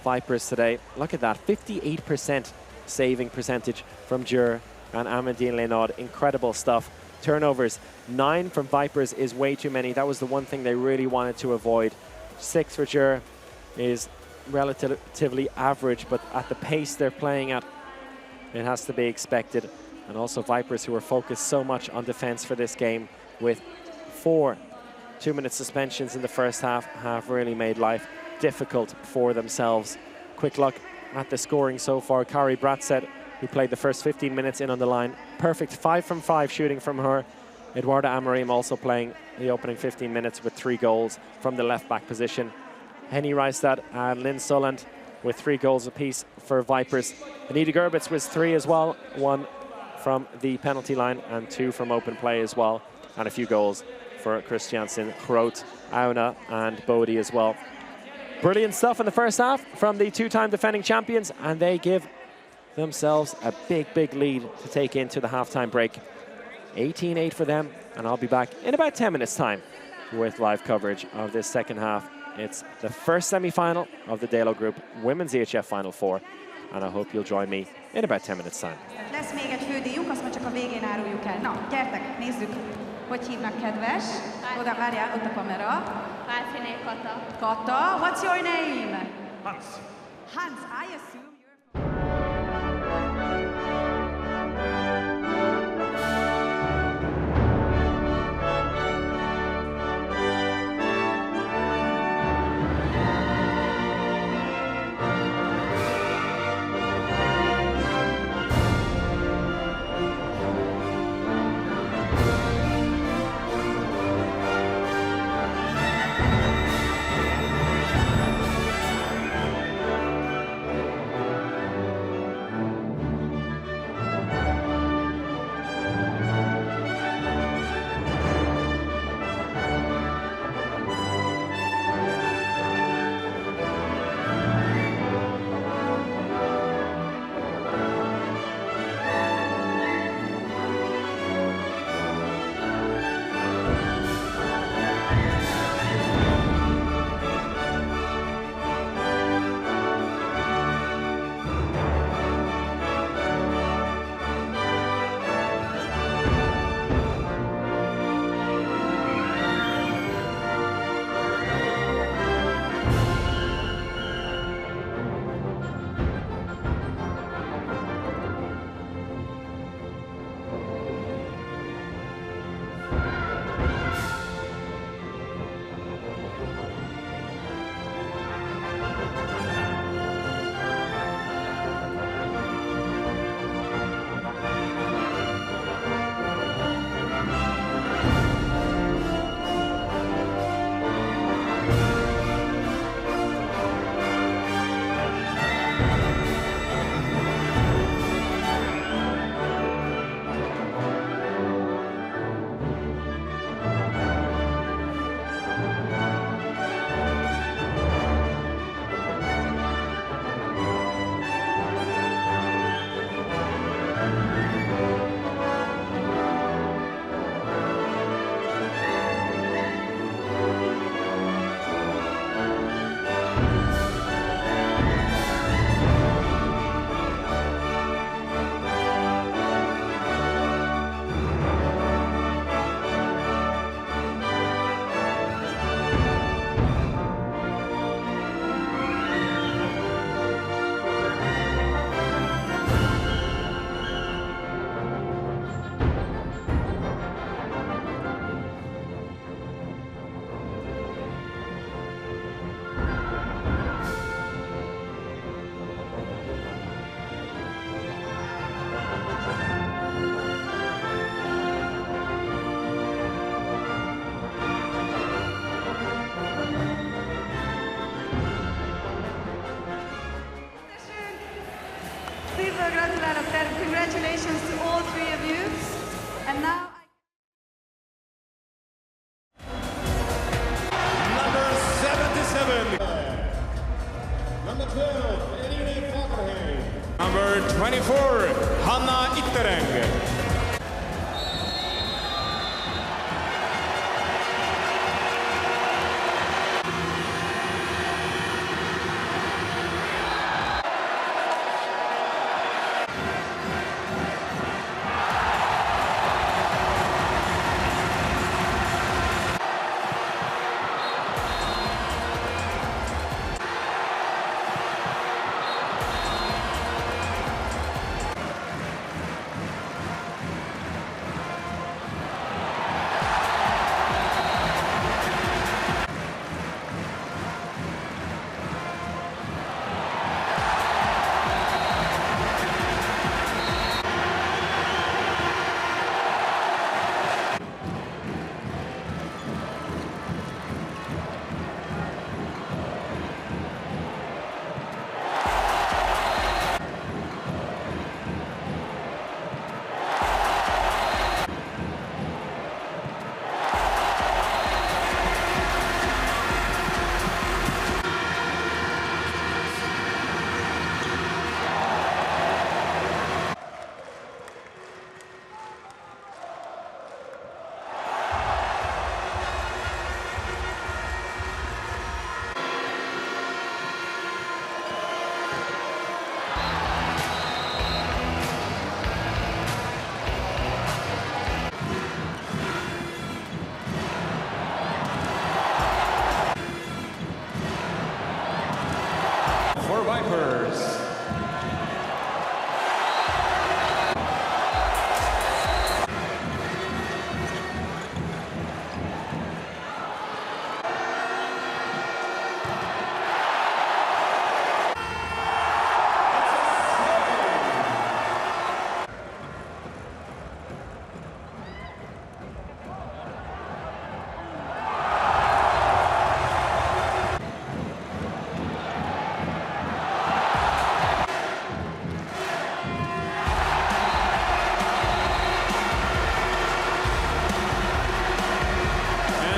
Vipers today. Look at that, 58% saving percentage from Györi and Amandine Leynard. Incredible stuff. Turnovers, 9 from Vipers is way too many. That was the one thing they really wanted to avoid. 6 for Györi is relatively average, but at the pace they're playing at, it has to be expected. And also Vipers, who are focused so much on defense for this game, with 4 2-minute suspensions in the first half, have really made life difficult for themselves. Quick look at the scoring so far. Kari Bratseth, who played the first 15 minutes in on the line, perfect 5 from 5 shooting from her. Eduarda Amorim also playing the opening 15 minutes with 3 goals from the left back position. Henny Reistad and Lynn Sulland with 3 goals apiece for Vipers. Anita Gerbitz was 3 as well, 1 from the penalty line and 2 from open play as well, and a few goals for Kristiansand, Groth, Auna and Bodie as well. Brilliant stuff in the first half from the two-time defending champions, and they give themselves a big lead to take into the halftime break. 18-8 for them, and I'll be back in about 10 minutes time with live coverage of this second half. It's the first semi-final of the DELO Group Women's EHF Final 4, and I hope you'll join me in about 10 minutes time. Lesz még egy fődíjunk, azt majd csak a végén áruljuk el. Na, gyertek, nézzük, hogy hívnak, kedves. Oda, várjál, ott a kamera. Pálfiné Kata. Kata, what's your name? Hans. Hans, I assume. Szívből gratulálok, congratulations to all three of you. And now Number 77. Number 12, Number 24, Hanna Ittereng. For Vipers.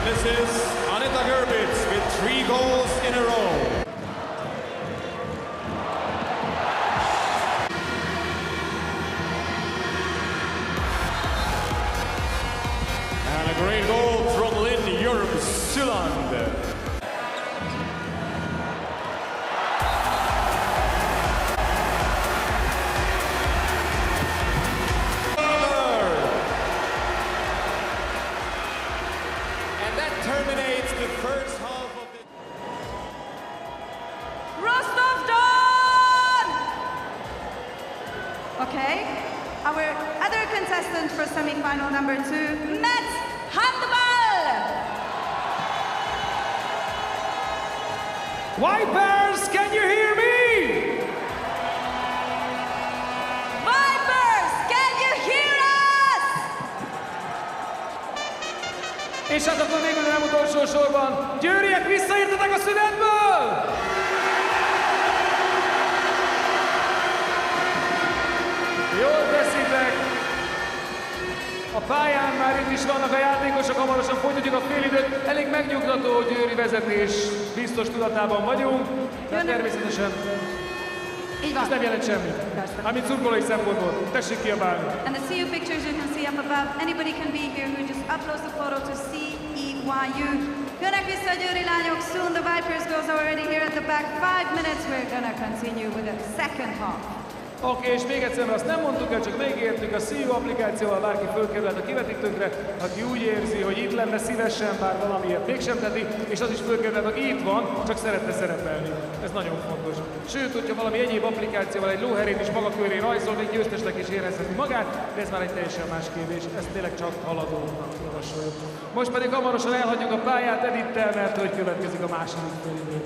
This is Anita Gerbitz with 3 goals in a row. And a great goal from Lynn Syland. Terminates the first half of the... Rostov-Don! Okay, our other contestant for semi-final number 2, Matt Handball! Vipers, can you hear me? Vipers, can you hear us? És hát akkor végül nem utolsó sorban, Győriek visszaértetek a szünetből! Jól teszitek! A pályán már itt is vannak a játékosok, hamarosan folytatjuk a félidőt. Elég megnyugtató, hogy Győri vezetés biztos tudatában vagyunk, de természetesen ez nem jelent semmit. Amit szurkolói szempontból. Tessék kiabálni! And the CU pictures you can see up above. Anybody can be here who just uploads the photo to CEYU. Jönnek vissza a győri lányok. Soon the Vipers girls are already here at the back. 5 minutes we're gonna continue with the second half. Oké, és még egyszer, azt nem mondtuk el, csak megígértük, a CU applikációval bárki fölkerülhet a kivetítőnkre, aki úgy érzi, hogy itt lenne szívesen, bár valamiért mégsem teti, és az is fölkerülhet, aki itt van, csak szeretne szerepelni. Ez nagyon fontos. Sőt, hogyha valami egyéb applikációval egy lóherét is maga köré rajzol, még győztesnek is érezheti magát, de ez már egy teljesen más kérdés, ezt tényleg csak haladóknak javasoljuk. Most pedig hamarosan elhagyjuk a pályát Edittel, mert hogy következik a második félidő.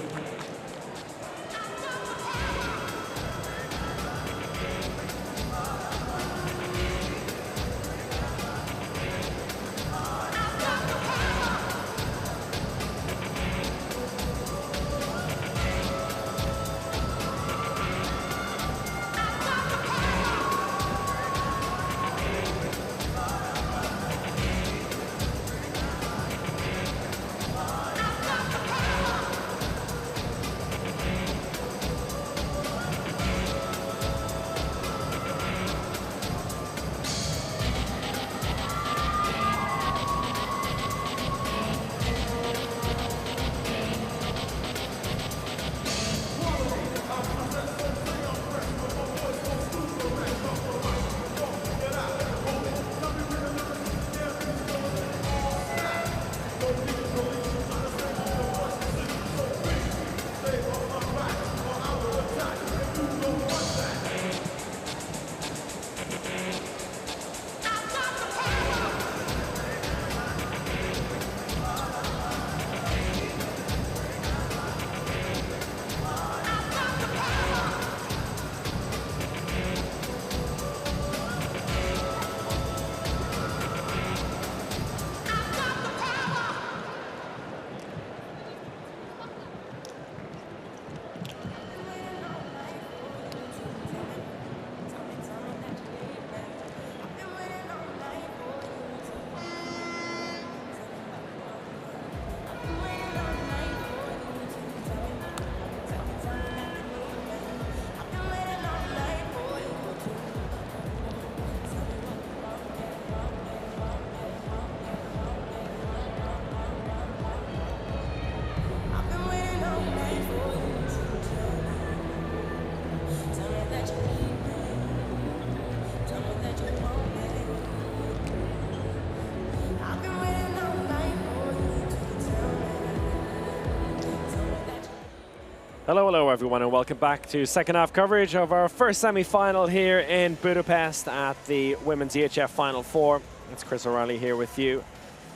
Hello, hello everyone, and welcome back to second half coverage of our first semi-final here in Budapest at the Women's EHF Final 4. It's Chris O'Reilly here with you.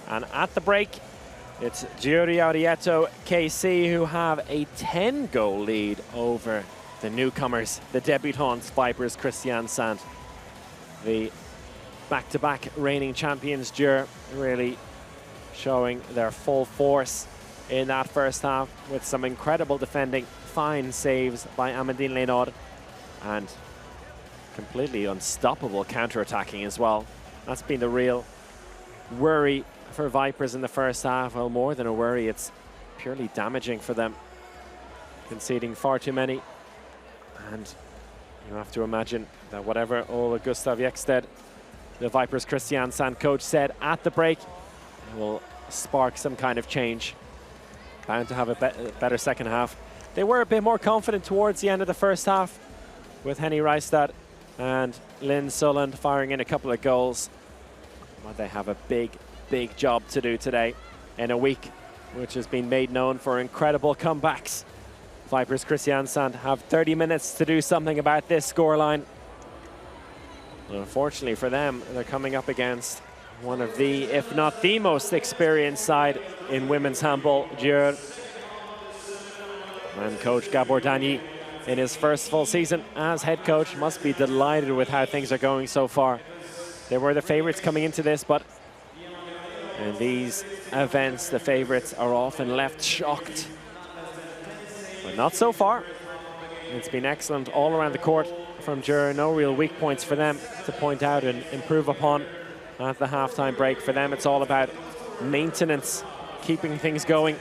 And at the break, it's Györi, Audi, ETO, KC, who have a 10-goal lead over the newcomers, the debutantes, Vipers Kristiansand. The back-to-back reigning champions, Györi, really showing their full force in that first half with some incredible defending, fine saves by Amandine Leynard, and completely unstoppable counter-attacking as well. That's been the real worry for Vipers in the first half. Well, more than a worry, it's purely damaging for them, conceding far too many. And you have to imagine that whatever Ole Gustav Jekstad, the Vipers Kristiansand coach, said at the break, it will spark some kind of change. Bound to have a better second half. They were a bit more confident towards the end of the first half, with Henny Reistad and Lynn Sulland firing in a couple of goals. But they have a big, big job to do today in a week which has been made known for incredible comebacks. Vipers Kristiansand have 30 minutes to do something about this scoreline. Unfortunately for them, they're coming up against one of the, if not the most experienced side in women's handball, Györi. And coach Gábor Danyi, in his first full season as head coach, must be delighted with how things are going so far. They were the favorites coming into this, but in these events, the favorites are often left shocked. But not so far. It's been excellent all around the court from Györi. No real weak points for them to point out and improve upon at the halftime break. For them, it's all about maintenance, keeping things going.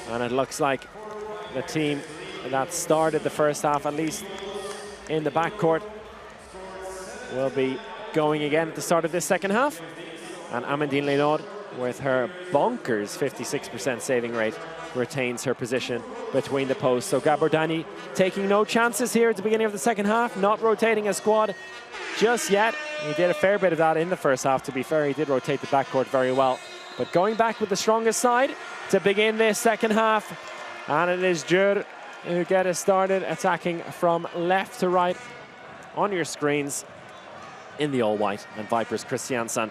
And it looks like the team that started the first half, at least in the backcourt, will be going again at the start of this second half. And Amandine Leynard, with her bonkers 56% saving rate, retains her position between the posts. So Gábor Danyi taking no chances here at the beginning of the second half, not rotating a squad just yet. He did a fair bit of that in the first half, to be fair. He did rotate the backcourt very well. But going back with the strongest side to begin this second half. And it is Györi who get us started, attacking from left to right on your screens in the all-white, and Vipers Kristiansand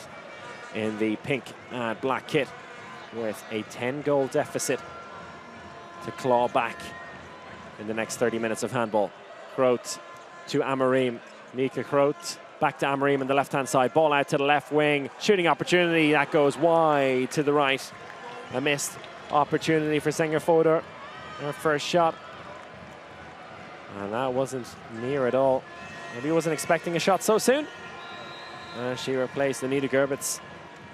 in the pink and black kit with a 10-goal deficit to claw back in the next 30 minutes of handball. Groot to Amarim. Mika Groot back to Amarim on the left-hand side. Ball out to the left wing. Shooting opportunity. That goes wide to the right. A missed opportunity for Senger Fodor. Her first shot. And that wasn't near at all. Maybe he wasn't expecting a shot so soon. She replaced Anita Gerbitz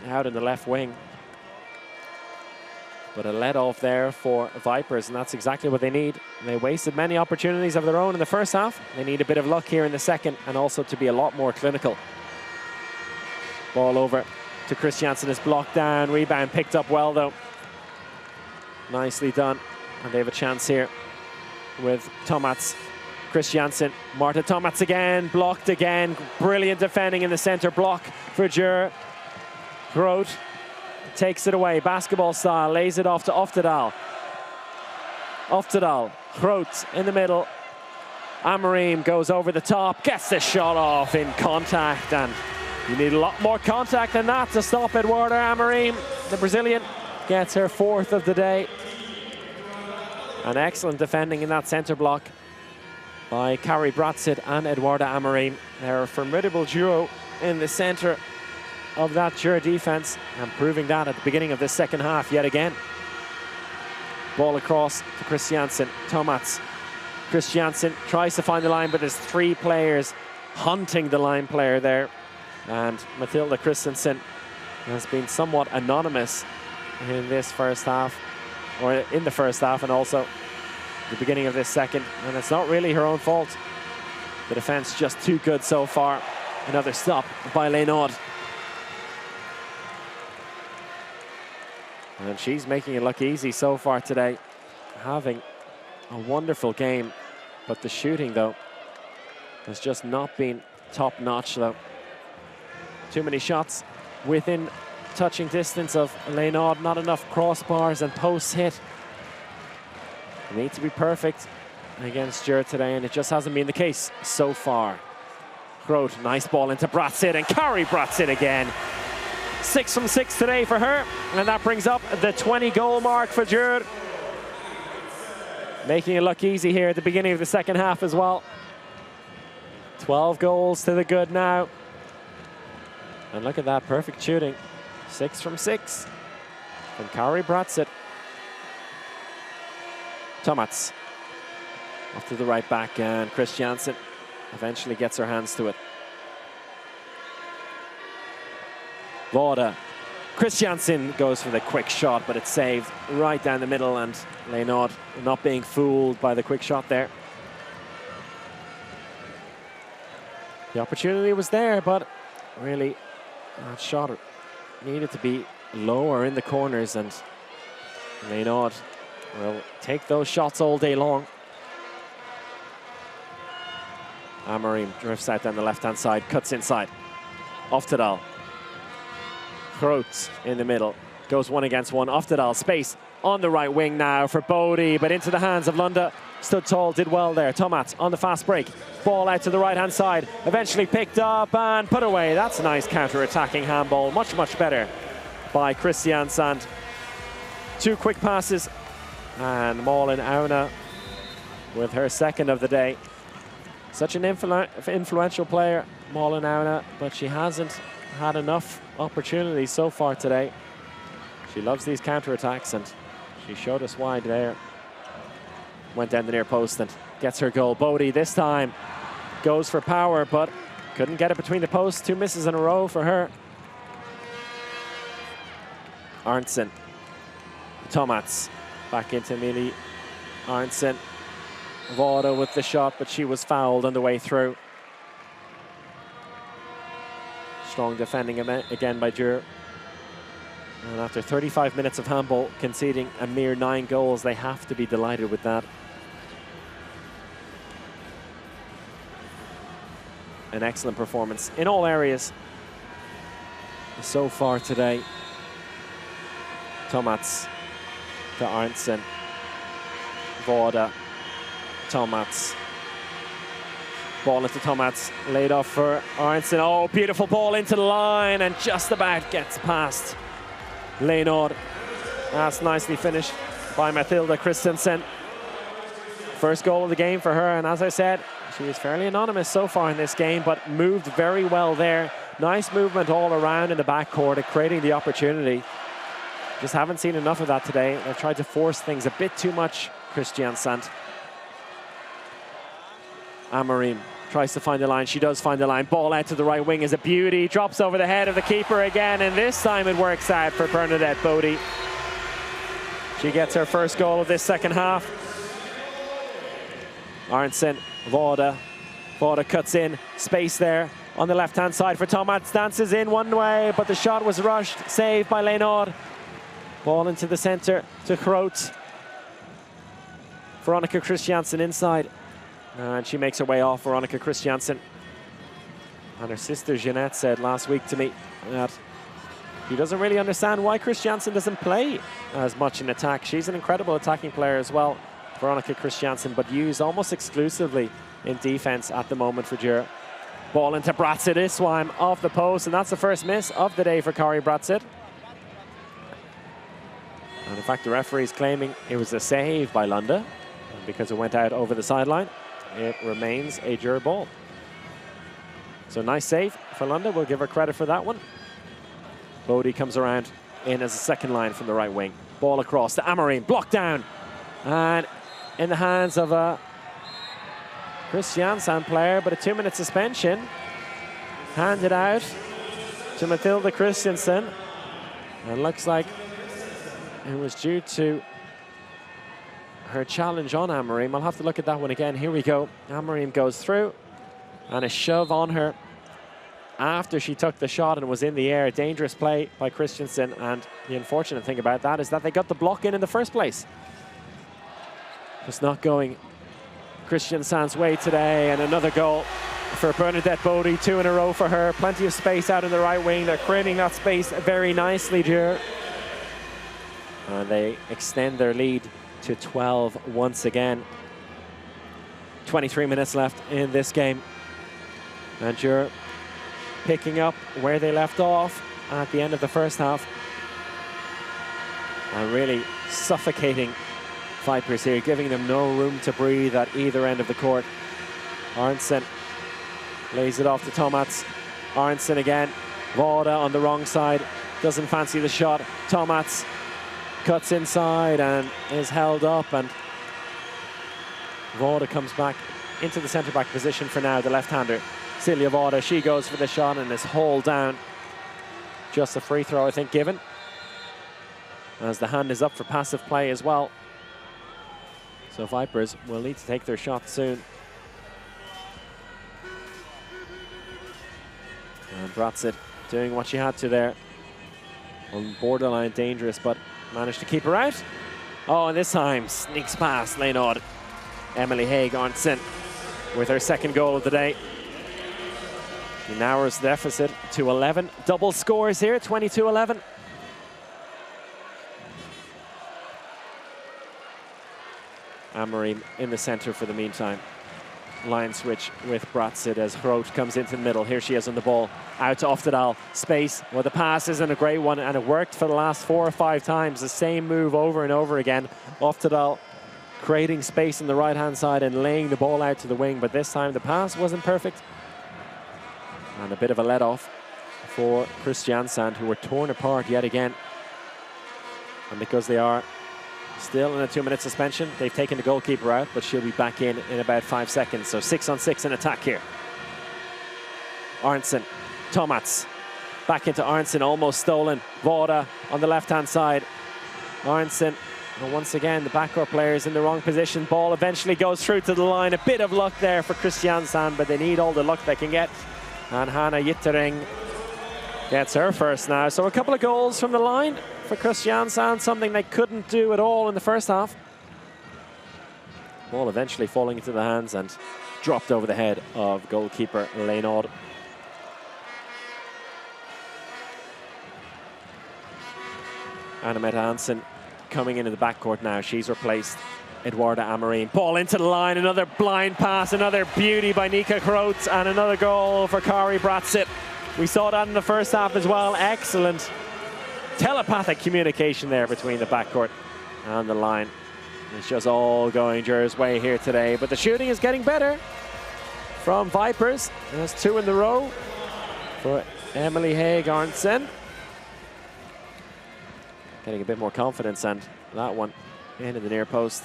out in the left wing. But a let-off there for Vipers, and that's exactly what they need. They wasted many opportunities of their own in the first half. They need a bit of luck here in the second, and also to be a lot more clinical. Ball over to Kristiansand, is blocked down. Rebound picked up well, though. Nicely done. And they have a chance here with Tomats. Kristiansand, Marta Tomats again, blocked again. Brilliant defending in the center block for Györi. Groot takes it away, basketball style, lays it off to Oftedal. Oftedal, Groot in the middle. Amarim goes over the top, gets the shot off in contact, and you need a lot more contact than that to stop Eduarda Amarim. The Brazilian gets her fourth of the day. An excellent defending in that center block by Kari Bratsid and Eduarda Amarim. They're a formidable duo in the center of that Györi defense, and proving that at the beginning of this second half yet again. Ball across to Kristiansand. Tomats. Kristiansand tries to find the line, but there's three players hunting the line player there. And Matilda Kristiansand has been somewhat anonymous in this first half, or in the first half, and also the beginning of this second. And it's not really her own fault. The defense just too good so far. Another stop by Leynard. And she's making it look easy so far today. Having a wonderful game. But the shooting, though, has just not been top-notch, though. Too many shots within touching distance of Leynard. Not enough crossbars and posts hit. You need to be perfect against Györi today, and it just hasn't been the case so far. Groot, nice ball into Bratsit, and Kari Bratsit again. 6 from 6 today for her, and that brings up the 20-goal mark for Györi. Making it look easy here at the beginning of the second half as well. 12 goals to the good now. And look at that, perfect shooting. 6 from 6 from Kari Bratsit. Tomats off to the right back, and Kristiansand eventually gets her hands to it. Vårda. Kristiansand goes for the quick shot, but it's saved right down the middle, and Leonard not being fooled by the quick shot there. The opportunity was there, but really that shot needed to be lower in the corners, and Leonard will take those shots all day long. Amarim drifts out down the left-hand side, cuts inside. Oftedal. Groot in the middle. Goes 1 against 1. Oftedal, space on the right wing now for Bodie, but into the hands of Lunde. Stood tall, did well there. Tomat on the fast break. Ball out to the right-hand side. Eventually picked up and put away. That's a nice counter-attacking handball. Much, much better by Kristiansand. 2 quick passes. And Malin Auna with her second of the day. Such an influential player, Malin Auna, but she hasn't had enough opportunities so far today. She loves these counter-attacks, and she showed us why there. Went down the near post and gets her goal. Bodie this time goes for power, but couldn't get it between the posts. 2 misses in a row for her. Arntzen. Tomats back into Mili Arntzen. Vårda with the shot, but she was fouled on the way through. Strong defending again by Györi. And after 35 minutes of handball, conceding a mere 9 goals, they have to be delighted with that. An excellent performance in all areas so far today. Tomats to Arntzen. Vårda. Tomats. Ball into Tomats, laid off for Arntzen. Oh, beautiful ball into the line, and just about gets past Leonard. That's nicely finished by Mathilda Kristiansand. First goal of the game for her, and as I said, she is fairly anonymous so far in this game, but moved very well there. Nice movement all around in the backcourt, creating the opportunity. Just haven't seen enough of that today. They've tried to force things a bit too much, Kristiansand. Amarim tries to find the line. She does find the line. Ball out to the right wing is a beauty. Drops over the head of the keeper again, and this time it works out for Bernadette Bodie. She gets her first goal of this second half. Arntzen, Vårda. Vårda cuts in. Space there on the left-hand side for Tomats. Dances in one way, but the shot was rushed. Saved by Leonard. Ball into the center to Groot. Veronica Kristiansand inside. And she makes her way off, Veronica Kristiansand. And her sister Jeanette said last week to me that she doesn't really understand why Kristiansand doesn't play as much in attack. She's an incredible attacking player as well, Veronica Kristiansand, but used almost exclusively in defense at the moment for Györi. Ball into Bratsit Iswam off the post, and that's the first miss of the day for Kari Bratsit. And in fact, the referee is claiming it was a save by Lunde because it went out over the sideline. It remains a Györi ball. So nice save for Lunde. We'll give her credit for that one. Bodie comes around in as a second line from the right wing. Ball across to Amarim, blocked down. And in the hands of a Kristiansand player, but a 2-minute suspension. Handed out to Mathilda Kristiansand. And looks like it was due to her challenge on Amarim. I'll have to look at that one again. Here we go. Amarim goes through, and a shove on her after she took the shot and was in the air. Dangerous play by Kristiansand, and the unfortunate thing about that is that they got the block in the first place. Just not going Kristiansand's way today, and another goal for Bernadette Bodie. 2 in a row for her. Plenty of space out in the right wing. They're creating that space very nicely, Györi. And they extend their lead to 12 once again. 23 minutes left in this game. And Györi picking up where they left off at the end of the first half. And really suffocating Vipers here, giving them no room to breathe at either end of the court. Arntzen lays it off to Tomats. Arntzen again. Våda on the wrong side. Doesn't fancy the shot. Tomats cuts inside and is held up. And Våda comes back into the centre-back position for now, the left-hander. Silja Våda, she goes for the shot and is hauled down. Just a free throw, I think, given. As the hand is up for passive play as well. So Vipers will need to take their shot soon. And Bratsit doing what she had to there. On borderline dangerous, but managed to keep her out. Oh, and this time sneaks past Leonard. Emily Haig Arntzen with her second goal of the day. She narrows the deficit to 11. Double scores here, 22-11. Amorim in the centre for the meantime. Line switch with Bratsit as Groot comes into the middle. Here she is on the ball. Out to Oftedal. Space. Well, the pass isn't a great one, and it worked for the last 4 or 5 times. The same move over and over again. Oftedal creating space on the right-hand side and laying the ball out to the wing, but this time the pass wasn't perfect. And a bit of a let-off for Kristiansand, who were torn apart yet again. And because they are still in a 2-minute suspension, they've taken the goalkeeper out, but she'll be back in about 5 seconds. So 6-on-6 in attack here. Arntzen, Tomats, back into Arntzen, almost stolen. Våda on the left-hand side. Arntzen, and once again, the backcourt players in the wrong position. Ball eventually goes through to the line. A bit of luck there for Kristiansand, but they need all the luck they can get. And Hanna Yittering gets her first now. So a couple of goals from the line for Kristiansand, something they couldn't do at all in the first half. Ball eventually falling into the hands and dropped over the head of goalkeeper Leonard. Annemette Hansen coming into the backcourt now. She's replaced Eduarda Amorim. Ball into the line, another blind pass, another beauty by Nika Kroot, and another goal for Kari Bratsit. We saw that in the first half as well. Excellent telepathic communication there between the backcourt and the line. It's just all going Györi's way here today, but the shooting is getting better from Vipers. And that's 2 in a row for Emily Haig Arntzen. Getting a bit more confidence, and that one into the near post.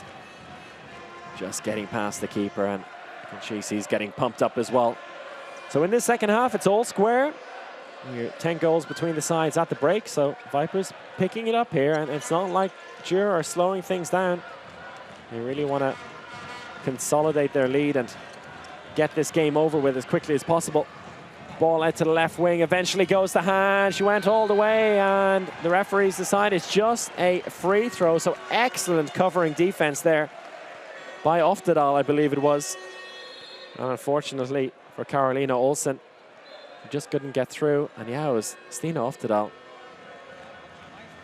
Just getting past the keeper, and she sees getting pumped up as well. So in this second half, it's all square. We're 10 goals between the sides at the break, so Vipers picking it up here, and it's not like Györi are slowing things down. They really want to consolidate their lead and get this game over with as quickly as possible. Ball out to the left wing, eventually goes to hand. She went all the way, and the referees decide it's just a free throw. So excellent covering defense there by Oftedal, I believe it was. And unfortunately for Carolina Olsen, she just couldn't get through. And yeah, it was Stina Oftedal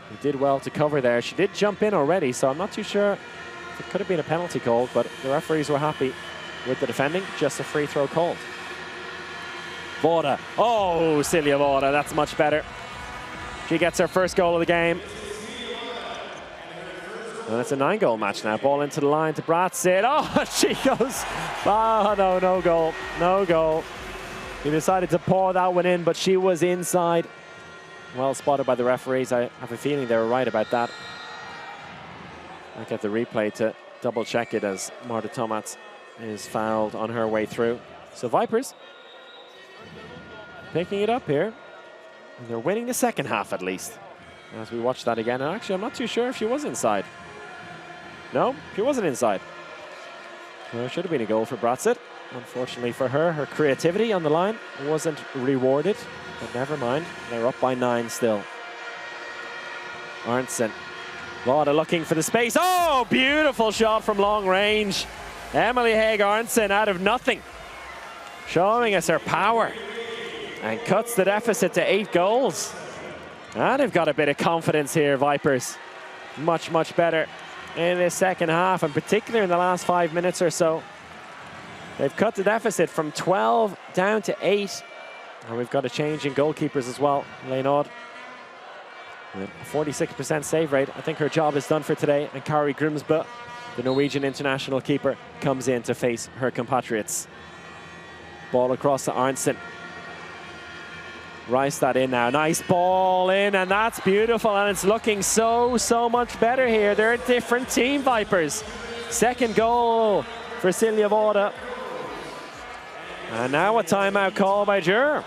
who did well to cover there. She did jump in already, so I'm not too sure if it could have been a penalty called, but the referees were happy with the defending. Just a free throw called. Våda. Oh, Silja Våda, that's much better. She gets her first goal of the game. And it's a 9-goal match now. Ball into the line to Bratsit. Oh, she goes. Oh, no, no goal. No goal. He decided to pour that one in, but she was inside. Well spotted by the referees. I have a feeling they were right about that. I'll get the replay to double check it as Marta Tomats is fouled on her way through. So Vipers picking it up here. And they're winning the second half at least. As we watch that again, and actually I'm not too sure if she was inside. No, she wasn't inside. Well, it should have been a goal for Bratsit. Unfortunately for her, her creativity on the line wasn't rewarded. But never mind, they're up by 9 still. Arntzen. Våda looking for the space. Oh, beautiful shot from long range. Emily Haig Arntzen out of nothing, showing us her power. And cuts the deficit to 8 goals. And they've got a bit of confidence here, Vipers. Much, much better in this second half, and particularly in the last 5 minutes or so. They've cut the deficit from 12 down to 8. And we've got a change in goalkeepers as well. Leonard with a 46% save rate. I think her job is done for today. And Kari Grimsbø, the Norwegian international keeper, comes in to face her compatriots. Ball across to Arntzen. Rice that in now. Nice ball in, and that's beautiful. And it's looking so much better here. They're a different team, Vipers. Second goal for Silja Vårda. And now a timeout call by Györi.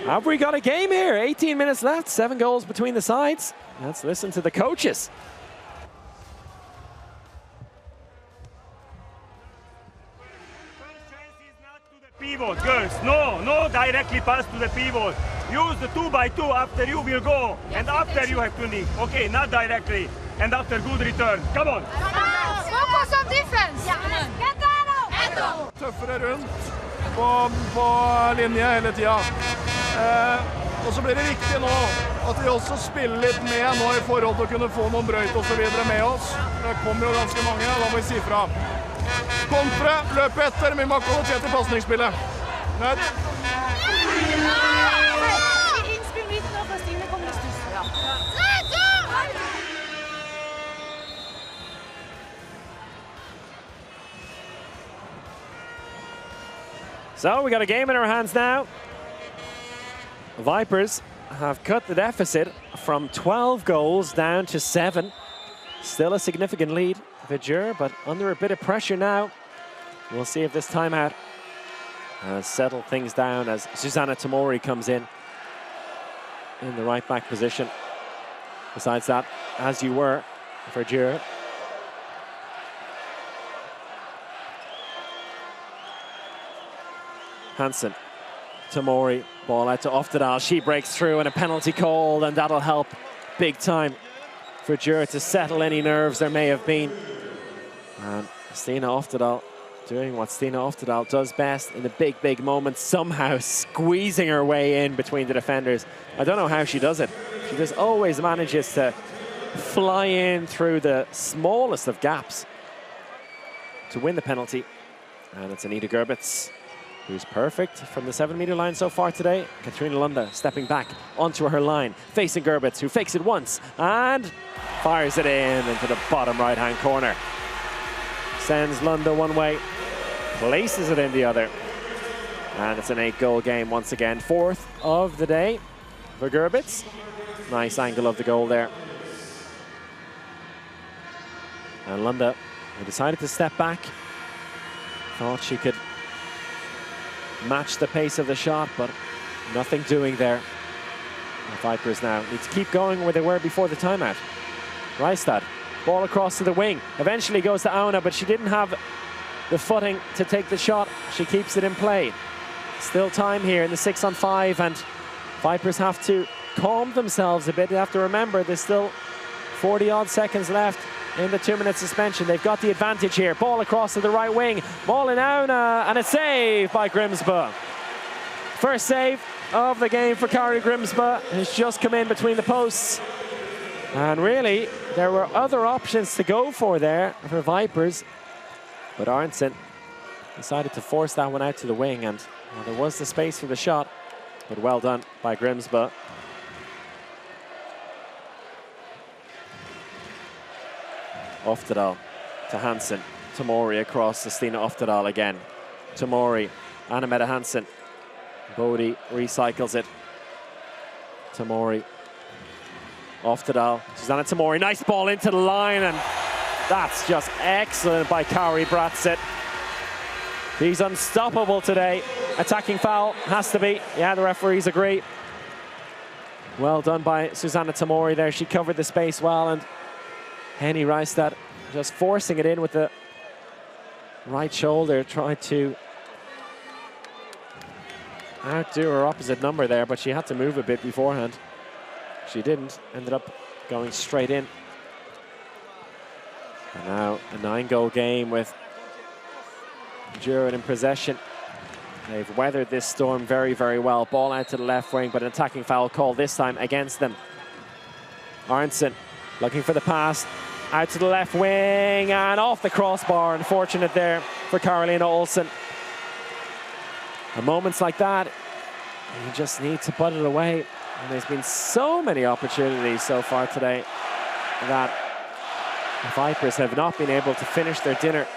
Have we got a game here? 18 minutes left, 7 goals between the sides. Let's listen to the coaches. Pivot, girls. No directly pass to the pivot. Use the 2x2 after you will go. And after you have to nick. Okay, not directly. And after good return. Come on. Focus on defense. Tøffere rundt på linje hele tida. Og så blir det viktig nå at vi også spiller litt med nå i forhold til å kunne få noen brøyt og så videre med oss. Det kommer jo ganske mange, da må vi si fra. Kontre, løpe etter, men vi må ha kvalitet i pasningsspillet. Ned. Innspill midt nå, for Stine kommer i stuss. So we got a game in our hands now. Vipers have cut the deficit from 12 goals down to 7. Still a significant lead for Györi, but under a bit of pressure now. We'll see if this timeout has settled things down as Susanna Tamori comes in the right back position. Besides that, as you were for Györi. Hansen, Tamori, ball out to Oftedal. She breaks through and a penalty called, and that'll help big time for Györi to settle any nerves there may have been. And Stina Oftedal doing what Stina Oftedal does best in the big moments, somehow squeezing her way in between the defenders. I don't know how she does it. She just always manages to fly in through the smallest of gaps to win the penalty. And it's Anita Gerbitz, who's perfect from the 7-meter line so far today. Katrina Lunda stepping back onto her line, facing Gerbitz, who fakes it once and fires it in into the bottom right-hand corner. Sends Lunda one way, places it in the other. And it's an 8-goal game once again. 4th of the day for Gerbitz. Nice angle of the goal there. And Lunda, who decided to step back, thought she could match the pace of the shot, but nothing doing there. The Vipers now need to keep going where they were before the timeout. Reistad, ball across to the wing. Eventually goes to Auna, but she didn't have the footing to take the shot. She keeps it in play. Still time here in the 6-on-5, and Vipers have to calm themselves a bit. They have to remember there's still 40-odd seconds left in the 2-minute suspension. They've got the advantage here. Ball across to the right wing. Ball in Auna, and a save by Grimsbø. First save of the game for Kari Grimsbø. Has just come in between the posts. And really, there were other options to go for there for Vipers. But Arntzen decided to force that one out to the wing, and well, there was the space for the shot. But well done by Grimsbø. Oftedal to Hansen. Tamori across to Stina Oftedal again. Tamori, Anna-Mette Hansen. Bodie recycles it. Tamori. Oftedal, Susanna Tamori. Nice ball into the line, and that's just excellent by Kari Bratzit. He's unstoppable today. Attacking foul has to be. Yeah, the referees agree. Well done by Susanna Tamori there. She covered the space well, and Henny Reistad just forcing it in with the right shoulder, tried to outdo her opposite number there, but she had to move a bit beforehand. She didn't, ended up going straight in. And now a 9-goal game with Györi in possession. They've weathered this storm very well. Ball out to the left wing, but an attacking foul call this time against them. Arntzen looking for the pass. Out to the left wing and off the crossbar. Unfortunate there for Carolina Olsen. At moments like that, you just need to put it away. And there's been so many opportunities so far today that the Vipers have not been able to finish their dinner.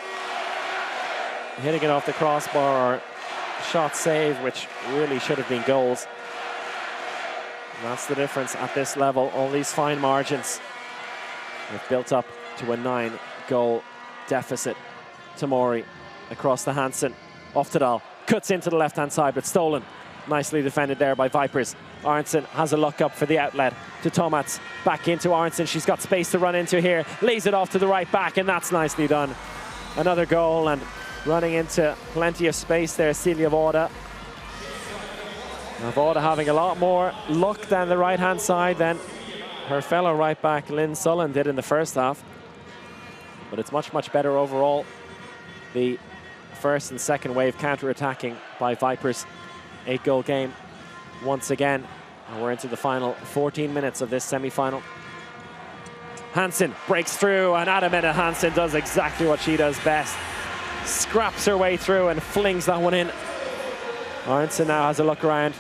Hitting it off the crossbar or shot save, which really should have been goals. And that's the difference at this level. All these fine margins have built up to a 9-goal deficit. Tamori across the Hansen. Oftedal cuts into the left-hand side, but stolen. Nicely defended there by Vipers. Arntzen has a look up for the outlet to Tomats. Back into Arntzen. She's got space to run into here. Lays it off to the right back, and that's nicely done. Another goal, and running into plenty of space there, Silja Voda. Now Voda having a lot more luck than the right-hand side than her fellow right back Lynn Sullen did in the first half. But it's much, much better overall. The first and second wave counter-attacking by Vipers. 8-goal game once again. And we're into the final 14 minutes of this semi-final. Hansen breaks through, and Adametta Hansen does exactly what she does best. Scraps her way through and flings that one in. Arntzen now has a look around.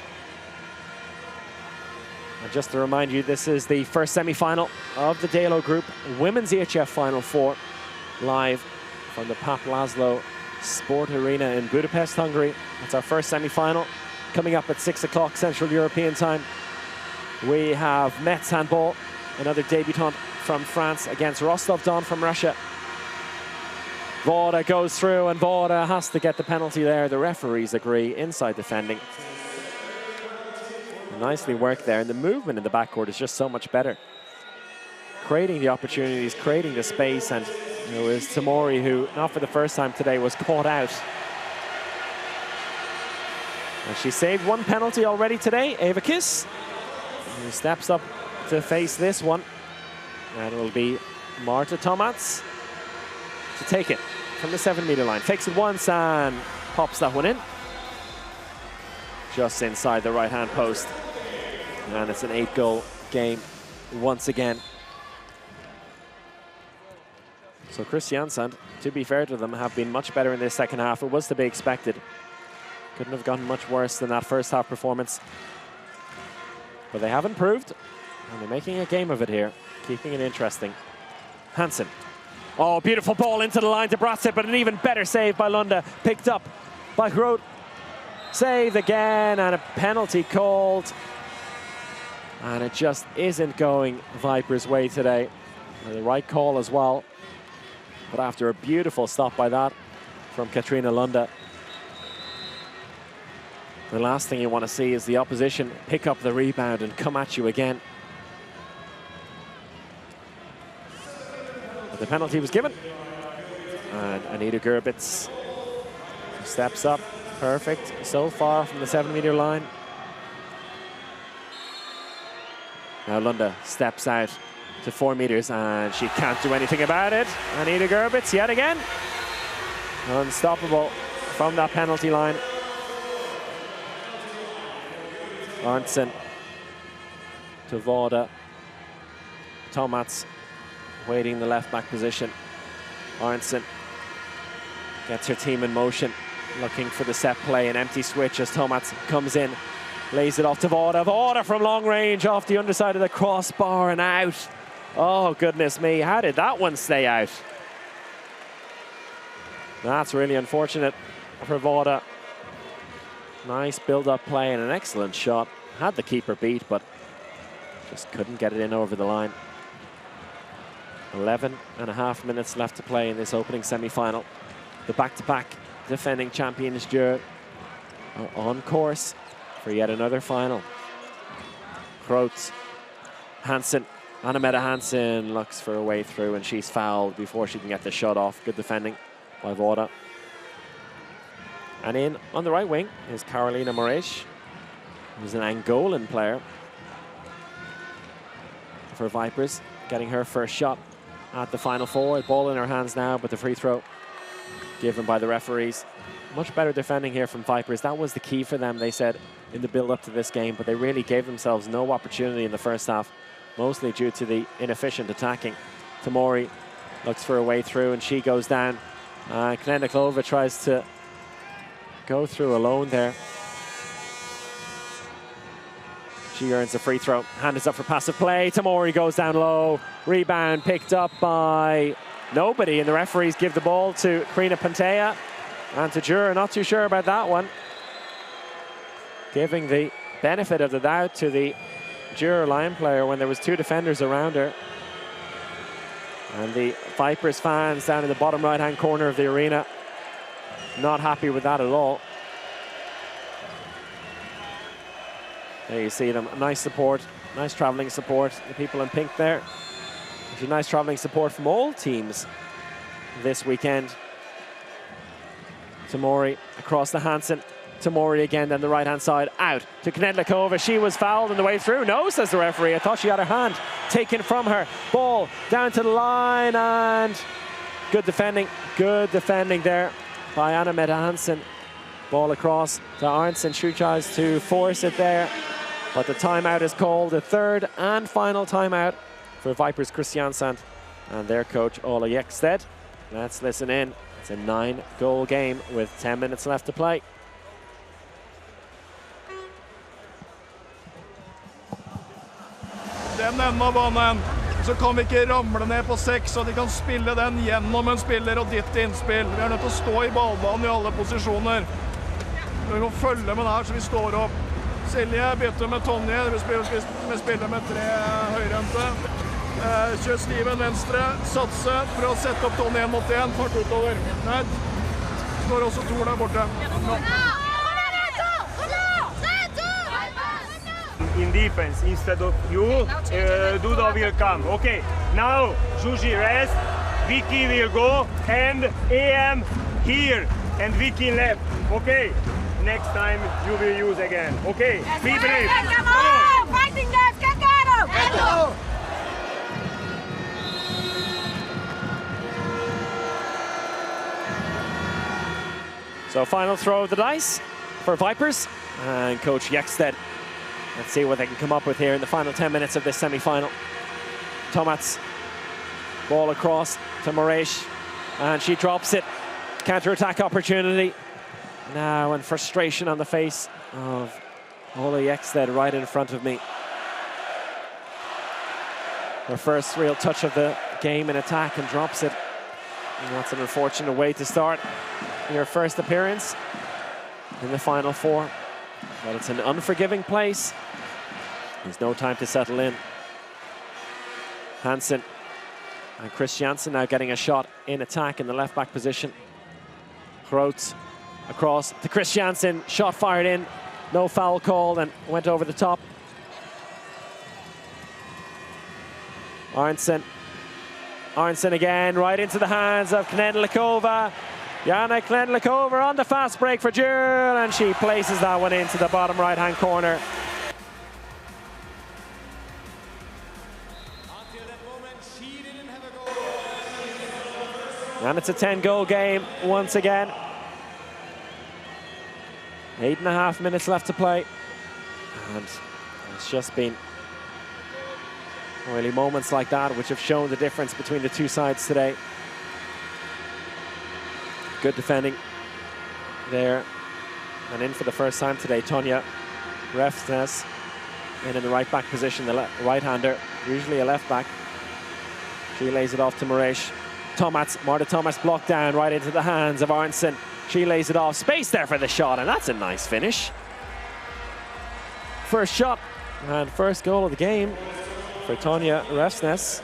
And just to remind you, this is the first semi-final of the DELO Group Women's EHF Final 4, live from the Pap Laszlo Sport Arena in Budapest, Hungary. It's our first semi-final, coming up at 6 o'clock Central European time. We have Metz Handball, another debutant from France, against Rostov-Don from Russia. Voda goes through, and Voda has to get the penalty there. The referees agree. Inside defending. Nicely worked there, and the movement in the backcourt is just so much better. Creating the opportunities, creating the space, and it was Tamori who, not for the first time today, was caught out. And she saved one penalty already today, Eva Kiss. Who steps up to face this one. And it will be Marta Tomats to take it from the 7-meter line. Takes it once and pops that one in. Just inside the right-hand post. And it's an 8-goal game once again. So Kristiansand, to be fair to them, have been much better in this second half. It was to be expected. Couldn't have gotten much worse than that first half performance. But they have improved, and they're making a game of it here, keeping it interesting. Hansen. Oh, beautiful ball into the line to Bratset, but an even better save by Lunda. Picked up by Groth. Save again, and a penalty called. And it just isn't going Vipers' way today. And the right call as well. But after a beautiful stop by that from Katrina Lunda, the last thing you want to see is the opposition pick up the rebound and come at you again. But the penalty was given. And Anita Gerbitz steps up. Perfect so far from the 7-meter line. Now Lunda steps out to 4 meters, and she can't do anything about it. Anita Gerbitz yet again. Unstoppable from that penalty line. Arntzen to Voda. Tomats waiting in the left back position. Arntzen gets her team in motion, looking for the set play. An empty switch as Tomats comes in, lays it off to Voda. Voda from long range off the underside of the crossbar and out. Oh, goodness me. How did that one stay out? That's really unfortunate for Voda. Nice build-up play and an excellent shot. Had the keeper beat, but just couldn't get it in over the line. 11.5 minutes left to play in this opening semi-final. The back-to-back defending champions Györi are on course for yet another final. Groth, Hansen, Anna-Mette Hansen looks for a way through, and she's fouled before she can get the shot off. Good defending by Voda. And in on the right wing is Carolina Moraes, who's an Angolan player for Vipers, getting her first shot at the Final Four. Ball in her hands now, but the free throw given by the referees. Much better defending here from Vipers. That was the key for them, they said, in the build-up to this game, but they really gave themselves no opportunity in the first half, mostly due to the inefficient attacking. Tamori looks for a way through, and she goes down. Knedlikova tries to go through alone there. She earns a free throw. Hand is up for passive play. Tamori goes down low. Rebound picked up by nobody, and the referees give the ball to Kriina Pantea and to Györi. Not too sure about that one. Giving the benefit of the doubt to the Györi line player when there was 2 defenders around her. And the Vipers fans down in the bottom right-hand corner of the arena, not happy with that at all. There you see them, nice support, nice traveling support. The people in pink there. Actually, nice traveling support from all teams this weekend. Tamori across the Hansen. Tamori again down the right-hand side, out to Knedlikova. She was fouled on the way through. No, says the referee. I thought she had her hand taken from her. Ball down to the line, and good defending there by Anna-Mette Hansen. Ball across to Arntzen. She tries to force it there, but the timeout is called. The third and final timeout for Vipers Kristiansand and their coach Ola Jeksted. Let's listen in. It's a 9-goal game with 10 minutes left to play. Den enden av banen, så kan vi ikke ramle ned på 6, og de kan spille den gjennom en spiller og ditt innspill. Vi er nødt til å stå i ballbanen i alle posisjoner. Vi må følge med her så vi står opp. Silje bytter med Tonje, vi spiller med 3 høyrente. Kjør Steven venstre, satse, prøv å sette opp Tonje 1 mot 1, fart utover. Nei, står også Tor der borte. In defense, instead of you, Duda will come. Okay, now Zhuzi rest, Vicky will go, and AM here, and Vicky left. Okay, next time you will use again. Okay, be brave. Come on! Fighting guys, get out! So final throw of the dice for Vipers and Coach Jeksted. Let's see what they can come up with here in the final 10 minutes of this semi-final. Tomats, ball across to Moresh, and she drops it. Counter-attack opportunity. Now, and frustration on the face of Ola Jeksted right in front of me. Her first real touch of the game in attack, and drops it. And that's an unfortunate way to start your first appearance in the Final Four. But it's an unforgiving place. There's no time to settle in. Hansen and Kristiansand now getting a shot in attack in the left-back position. Groth across to Kristiansand. Shot fired in. No foul called and went over the top. Arntzen. Arntzen again, right into the hands of Knedlikova. Jana Knedlikova on the fast break for Györi, and she places that one into the bottom right-hand corner. And it's a 10-goal game once again. 8.5 minutes left to play. And it's just been really moments like that which have shown the difference between the two sides today. Good defending there. And in for the first time today, Tonja Refsnes in the right back position, the right-hander, usually a left back. She lays it off to Moresh. Marta Thomas blocked down right into the hands of Arntzen. She lays it off, space there for the shot, and that's a nice finish. First shot and first goal of the game for Tonja Refsnes.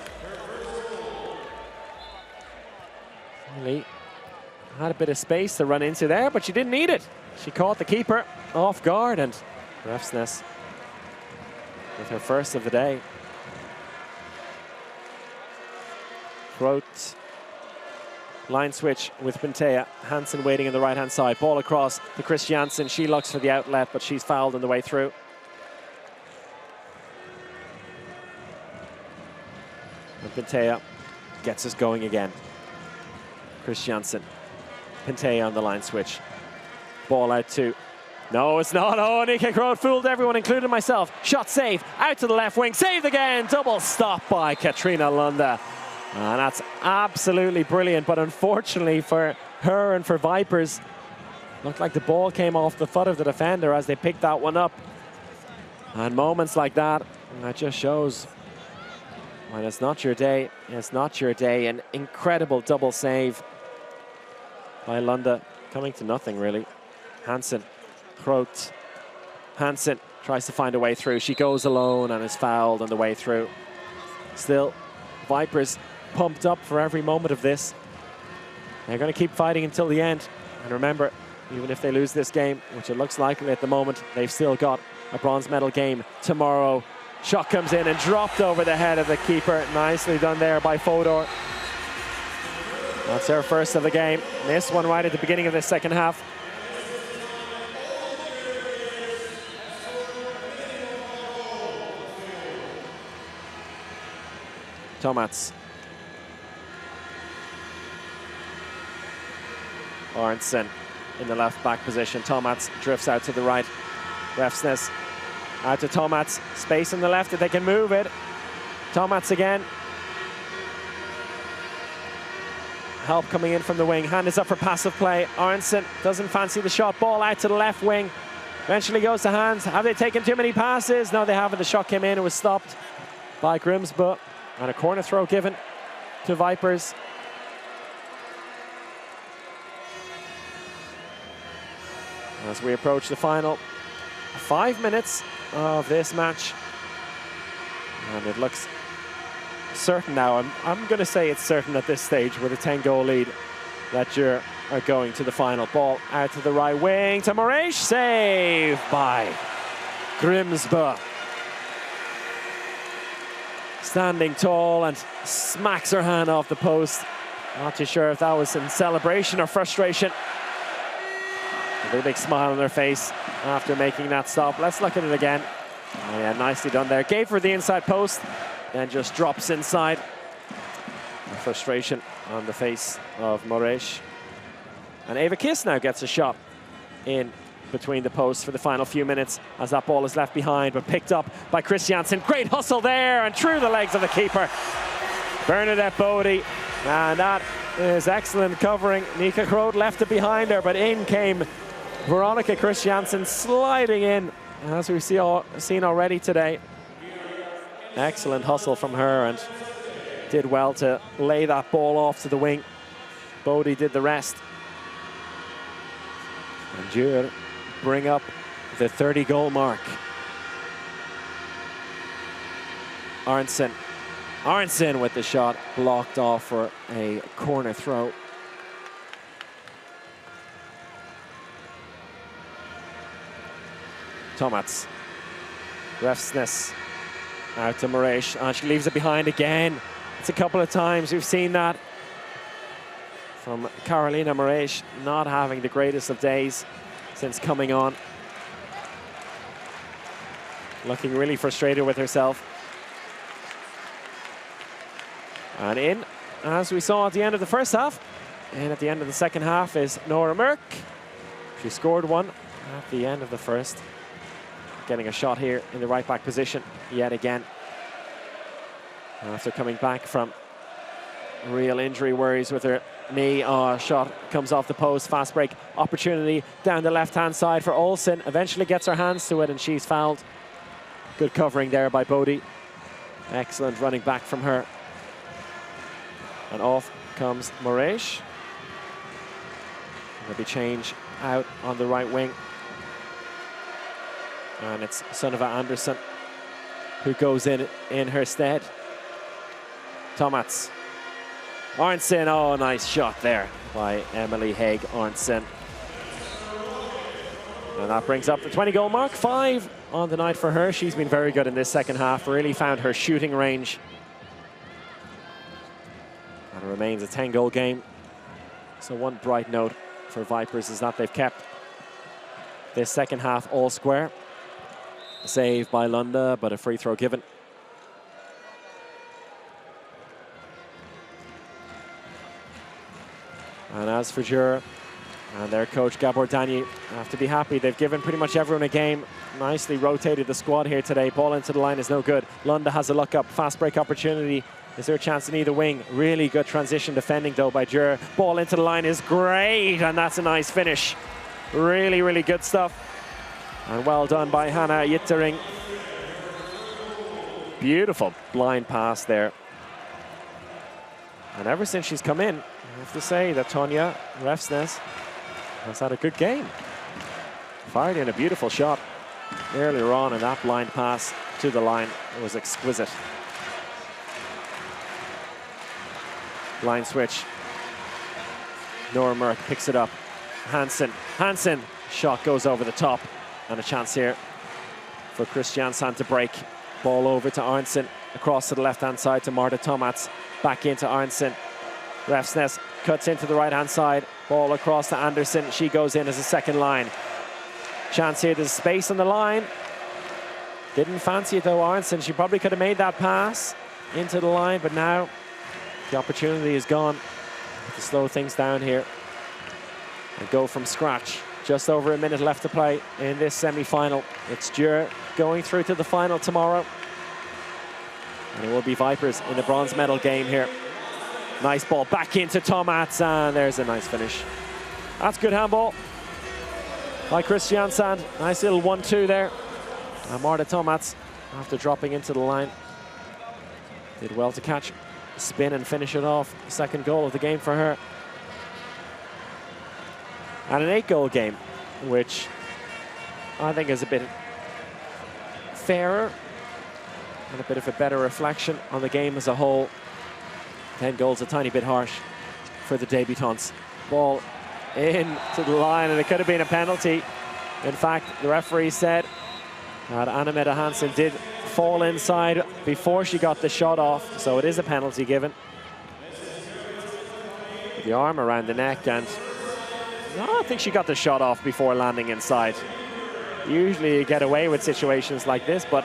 Really had a bit of space to run into there, but she didn't need it. She caught the keeper off guard, and Refsnes with her first of the day. Groth. Line switch with Pantea. Hansen waiting on the right-hand side. Ball across to Kristiansand. She looks for the outlet, but she's fouled on the way through. And Pantea gets us going again. Kristiansand. Pantea on the line switch. Ball out to... No, it's not. Oh, Nika Groth fooled everyone, including myself. Shot saved. Out to the left wing. Saved again. Double stop by Katrina Lunda. And that's absolutely brilliant, but unfortunately for her and for Vipers, looked like the ball came off the foot of the defender as they picked that one up. And moments like that, that just shows when it's not your day, it's not your day. An incredible double save by Lunda, coming to nothing really. Hansen, Groot. Hansen tries to find a way through. She goes alone and is fouled on the way through. Still, Vipers pumped up for every moment of this. They're going to keep fighting until the end. And remember, even if they lose this game, which it looks likely at the moment, they've still got a bronze medal game tomorrow. Shot comes in and dropped over the head of the keeper. Nicely done there by Fodor. That's her first of the game. Missed one right at the beginning of the second half. Tomats. Arntzen in the left back position. Tomats drifts out to the right. Refsnes out to Tomats. Space on the left if they can move it. Tomats again. Help coming in from the wing. Hand is up for passive play. Arntzen doesn't fancy the shot. Ball out to the left wing. Eventually goes to Hands. Have they taken too many passes? No, they haven't. The shot came in. It was stopped by Grimsbø. And a corner throw given to Vipers. As we approach the final 5 minutes of this match. And it looks certain now. I'm going to say it's certain at this stage with a 10-goal lead that Györi are going to the final. Ball out to the right wing to Moraes. Save by Grimsbø. Standing tall and smacks her hand off the post. Not too sure if that was in celebration or frustration. A very big smile on her face after making that stop. Let's look at it again. Oh yeah, nicely done there. Gave her the inside post, then just drops inside. The frustration on the face of Moraes. And Eva Kiss now gets a shot in between the posts for the final few minutes as that ball is left behind, but picked up by Kristiansand. Great hustle there and through the legs of the keeper, Bernadette Bodie. And that is excellent covering. Nika Groot left it behind her, but in came Veronica Kristiansand sliding in, as we've seen already today. Excellent hustle from her and did well to lay that ball off to the wing. Bodie did the rest. And Györi bring up the 30-goal mark. Arntzen with the shot blocked off for a corner throw. Tomats. Refsnes out to Moraes. And she leaves it behind again. It's a couple of times we've seen that from Carolina Moraes, not having the greatest of days since coming on. Looking really frustrated with herself. And in, as we saw at the end of the first half, and at the end of the second half is Nora Merck. She scored one at the end of the first. Getting a shot here in the right back position yet again. After coming back from real injury worries with her knee. Shot comes off the post. Fast break opportunity down the left-hand side for Olsen. Eventually gets her hands to it and she's fouled. Good covering there by Bodie. Excellent running back from her. And off comes Moraes. There'll be change out on the right wing. And it's Sunneva Andersson who goes in her stead. Tomats. Arntzen, oh, nice shot there by Emily Haig Arntzen. And that brings up the 20-goal mark. 5 on the night for her. She's been very good in this second half. Really found her shooting range. And it remains a 10-goal game. So one bright note for Vipers is that they've kept this second half all square. Save by Lunda, but a free throw given. And as for Györi and their coach Gabor Danyi, have to be happy. They've given pretty much everyone a game. Nicely rotated the squad here today. Ball into the line is no good. Lunda has a look up. Fast break opportunity Is there a chance in either wing? Really good transition defending though by Györi. Ball into the line is great, and that's a nice finish. Really, really good stuff. And well done by Hanna Yittering. Beautiful blind pass there. And ever since she's come in, I have to say that Tonja Refsnes has had a good game. Fired in a beautiful shot earlier on, and that blind pass to the line was exquisite. Line switch. Nora Merck picks it up. Hansen, shot goes over the top, and a chance here for Kristiansand to break. Ball over to Arntzen, across to the left-hand side to Marta Tomats, back into Arntzen. Refsnes cuts into the right-hand side, ball across to Anderson. She goes in as a second line. Chance here, there's space on the line. Didn't fancy it though, Arntzen. She probably could have made that pass into the line, but now the opportunity is gone. To slow things down here and go from scratch. Just over a minute left to play in this semi-final. It's Györi going through to the final tomorrow. And it will be Vipers in the bronze medal game here. Nice ball back into Tomats, and there's a nice finish. That's good handball by Kristiansand. Nice little 1-2 there. And Marta Tomats, after dropping into the line, did well to catch, spin and finish it off. Second goal of the game for her. And an 8-goal game, which I think is a bit fairer and a bit of a better reflection on the game as a whole. 10 goals, a tiny bit harsh for the debutantes. Ball into the line, and it could have been a penalty. In fact, the referee said that Anna-Mette Hansen did fall inside before she got the shot off, so it is a penalty given. The arm around the neck, and no, I think she got the shot off before landing inside. Usually you get away with situations like this, but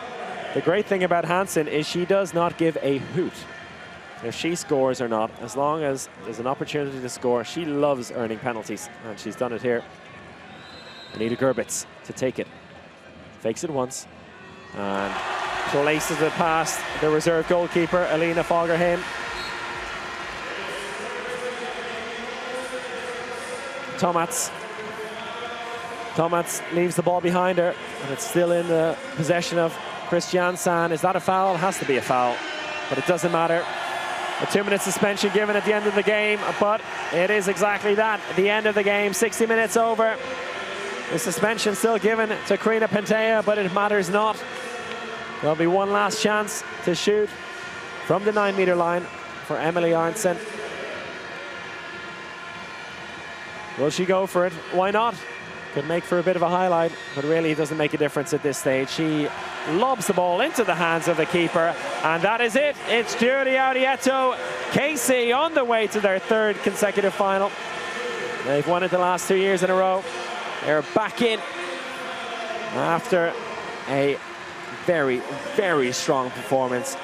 the great thing about Hansen is she does not give a hoot if she scores or not. As long as there's an opportunity to score, she loves earning penalties, and she's done it here. Anita Gerbitz to take it. Fakes it once and places it past the reserve goalkeeper, Elina Fagerheim. Tomats leaves the ball behind her, and it's still in the possession of Kristiansand. Is that a foul? It has to be a foul, but it doesn't matter. A 2-minute suspension given at the end of the game, but it is exactly that, the end of the game, 60 minutes over. The suspension still given to Karina Pentea, but it matters not. There'll be one last chance to shoot from the 9-meter line for Emily Arntzen. Will she go for it? Why not? Could make for a bit of a highlight, but really it doesn't make a difference at this stage. She lobs the ball into the hands of the keeper, and that is it. It's Györi ETO KC on the way to their 3rd consecutive final. They've won it the last 2 years in a row. They're back in after a very, very strong performance,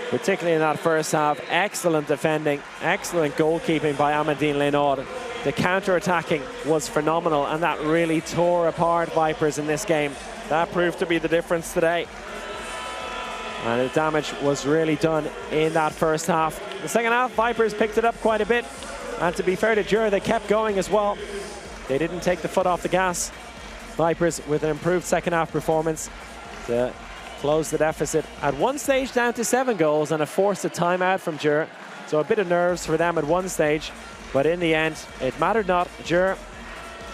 particularly in that first half. Excellent defending, excellent goalkeeping by Amandine Leynaud. The counter-attacking was phenomenal, and that really tore apart Vipers in this game. That proved to be the difference today. And the damage was really done in that first half. The second half, Vipers picked it up quite a bit. And to be fair to Györi, they kept going as well. They didn't take the foot off the gas. Vipers with an improved second half performance to close the deficit at one stage down to 7 goals, and a forced a timeout from Györi. So a bit of nerves for them at one stage. But in the end, it mattered not. Györi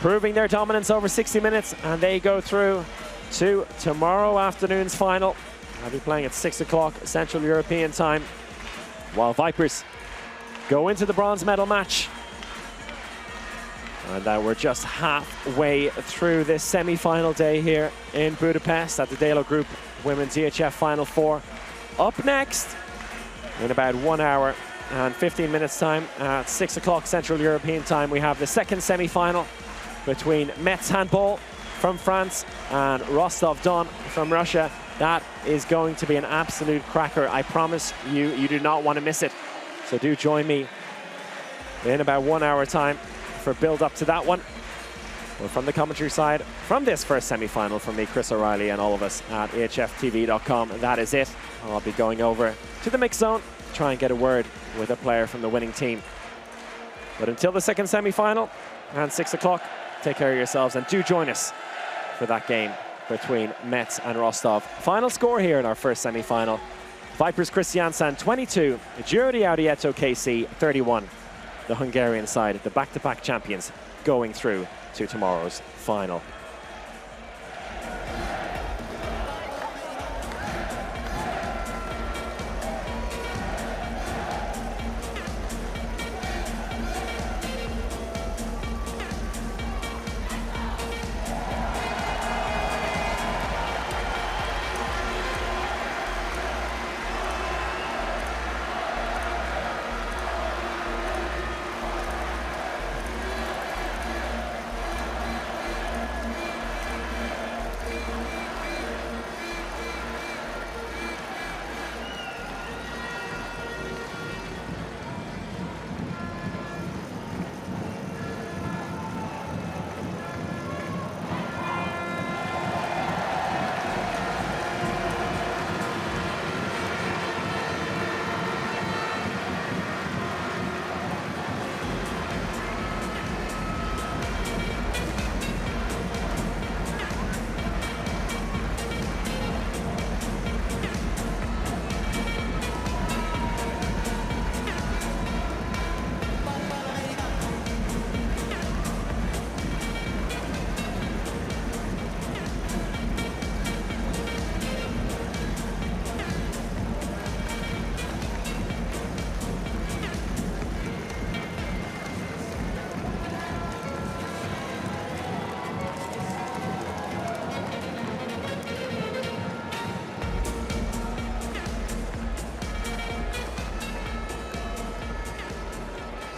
proving their dominance over 60 minutes, and they go through to tomorrow afternoon's final. I'll be playing at 6 o'clock Central European time, while Vipers go into the bronze medal match. And we're just halfway through this semi-final day here in Budapest at the DELO Group Women's EHF Final 4. Up next, in about 1 hour and 15 minutes time, at 6 o'clock Central European time, we have the second semi-final between Metz Handball from France and Rostov-Don from Russia. That is going to be an absolute cracker. I promise you, you do not want to miss it. So do join me in about 1 hour time for build up to that one. Well, from the commentary side, from this first semi-final, from me, Chris O'Reilly, and all of us at EHFTV.com, that is it. I'll be going over to the mix zone, try and get a word with a player from the winning team. But until the second semi-final, around 6 o'clock, take care of yourselves and do join us for that game between Metz and Rostov. Final score here in our first semi-final. Vipers Kristiansand 22, Györi Audi ETO KC 31. The Hungarian side, the back-to-back champions, going through to tomorrow's final.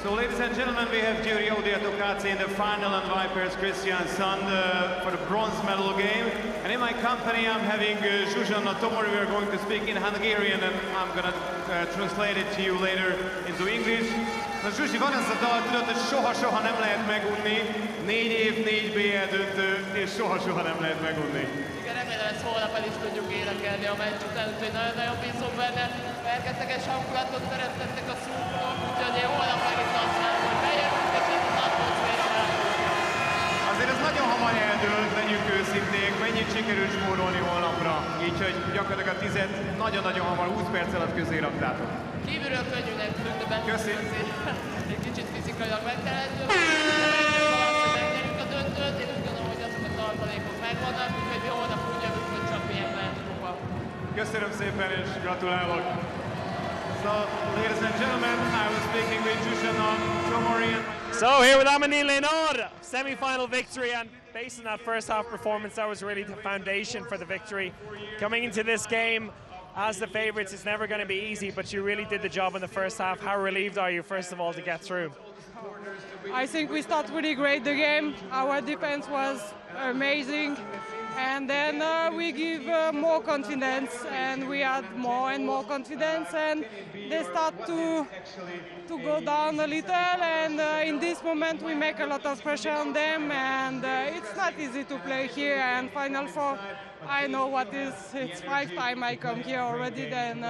So ladies and gentlemen, we have Györi Audi in the final and Vipers Kristiansand for the bronze medal game. And in my company I'm having Zsuzsanna Tomori. We are going to speak in Hungarian and I'm going to translate it to you later into English. Na Zsuzsi, van ez a dal, tudod, hogy soha-soha nem lehet megunni. 4 év, 4 BL döntő, és soha-soha nem lehet megunni. Igen, remélem ezt holnap el is tudjuk énekelni a meccs után, úgyhogy nagyon-nagyon bízom benne. Fergeteges hangulatot teremtettek a szurkolók, úgyhogy én holnap meg is azt várom, hogy bejövünk, és ez az atmoszféra. Azért ez nagyon hamar eldőlt, legyünk őszinték, mennyit sikerült spórolni holnapra. Így, hogy gyakorlatilag a 10-et nagyon-nagyon hamar 20 perc alatt közé raktátok. Kívülről könnyűnek tűnt, de benne egy kicsit fizikailag megterheltő. Megnyerjük a döntőt, én úgy gondolom, hogy azok a tartalékok megvannak, úgyhogy mi holnap úgy jövünk, hogy csak milyen lehet kupa. Köszönöm szépen és gratulálok! So, ladies and gentlemen, I was speaking with Zsuzsanna Tomori. So here with Amandine Leonard, semi-final victory, and based on that first half performance, that was really the foundation for the victory. Coming into this game as the favourites, it's never going to be easy, but you really did the job in the first half. How relieved are you, first of all, to get through? I think we started really great the game. Our defense was amazing. And then we give more confidence, and we had more and more confidence, and they start to go down a little. And in this moment, we make a lot of pressure on them, and it's not easy to play here. And Final4, I know what is. It's 5 times I come here already. Then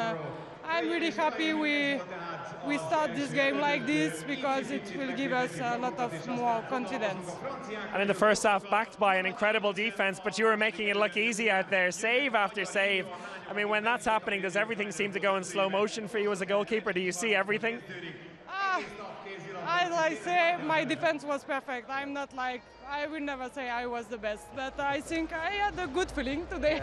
I'm really happy we start this game like this because it will give us a lot of more confidence. And in the first half, backed by an incredible defense, but you were making it look easy out there, save after save. I mean, when that's happening, does everything seem to go in slow motion for you as a goalkeeper? Do you see everything? As I say, my defense was perfect. I'm not like, I will never say I was the best, but I think I had a good feeling today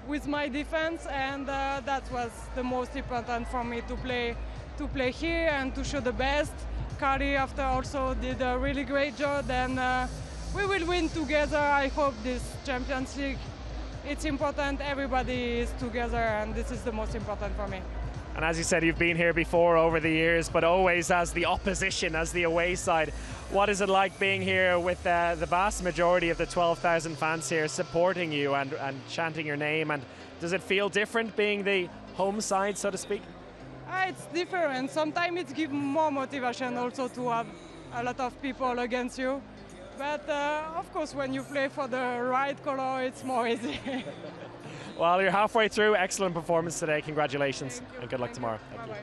with my defense, and that was the most important for me to play here and to show the best. Kari after also did a really great job, and we will win together. I hope this Champions League. It's important everybody is together, and this is the most important for me. And as you said, you've been here before over the years, but always as the opposition, as the away side. What is it like being here with the vast majority of the 12,000 fans here supporting you and chanting your name? And does it feel different being the home side, so to speak? It's different. Sometimes it gives more motivation also to have a lot of people against you. But of course, when you play for the right color, it's more easy. Well, you're halfway through. Excellent performance today. Congratulations and good luck tomorrow. Thank you.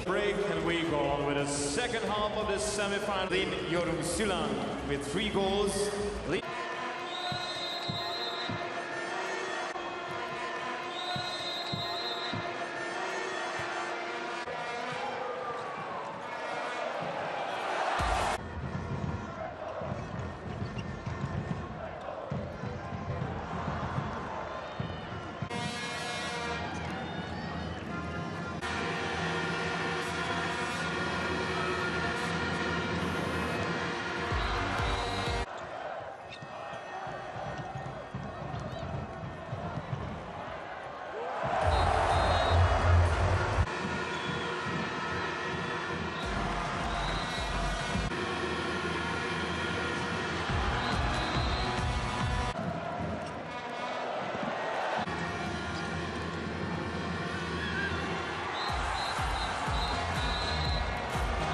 Break, and we go on with the second half of the semi-final. Györi with 3 goals.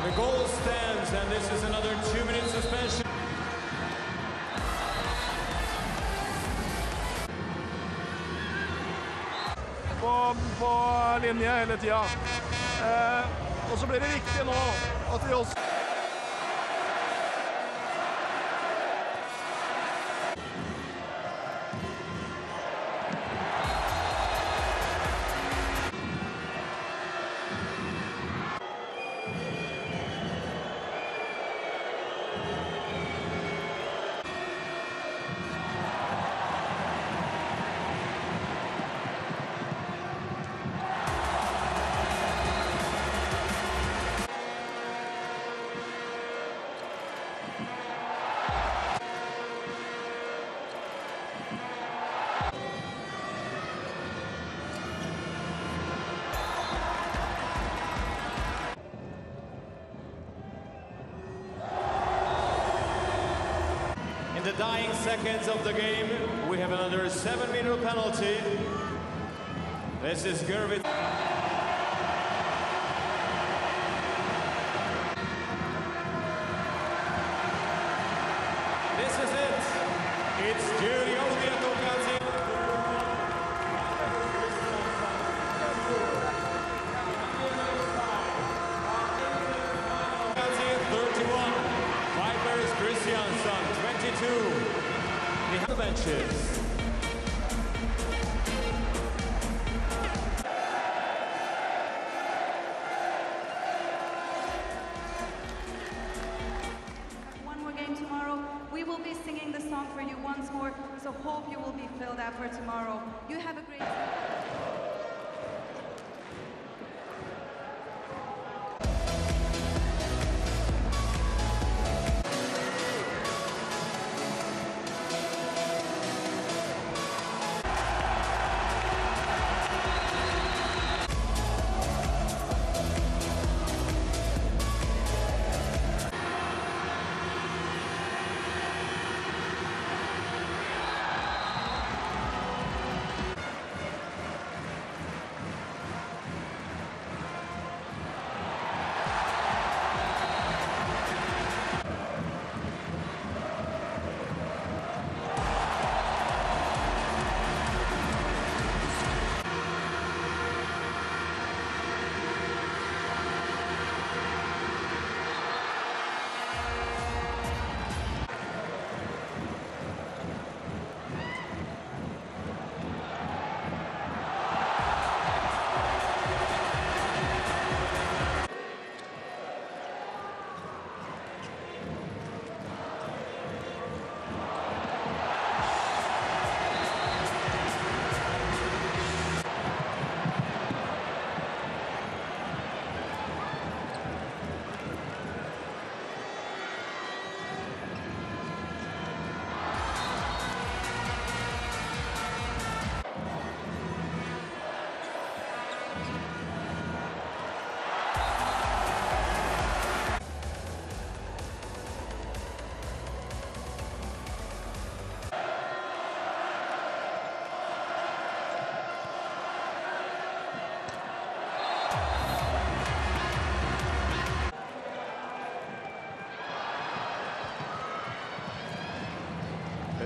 The goal stands, and this is another 2-minute suspension. På linje hele tida. Og så blir det viktig nå at vi også dying seconds of the game, we have another 7-meter penalty. This is Györi. This is it. It's Györi Audi at occasion. 31. Vipers Kristiansand 22. Behind the benches. One more game tomorrow. We will be singing the song for you once more, so hope you will be filled out for tomorrow. You have a great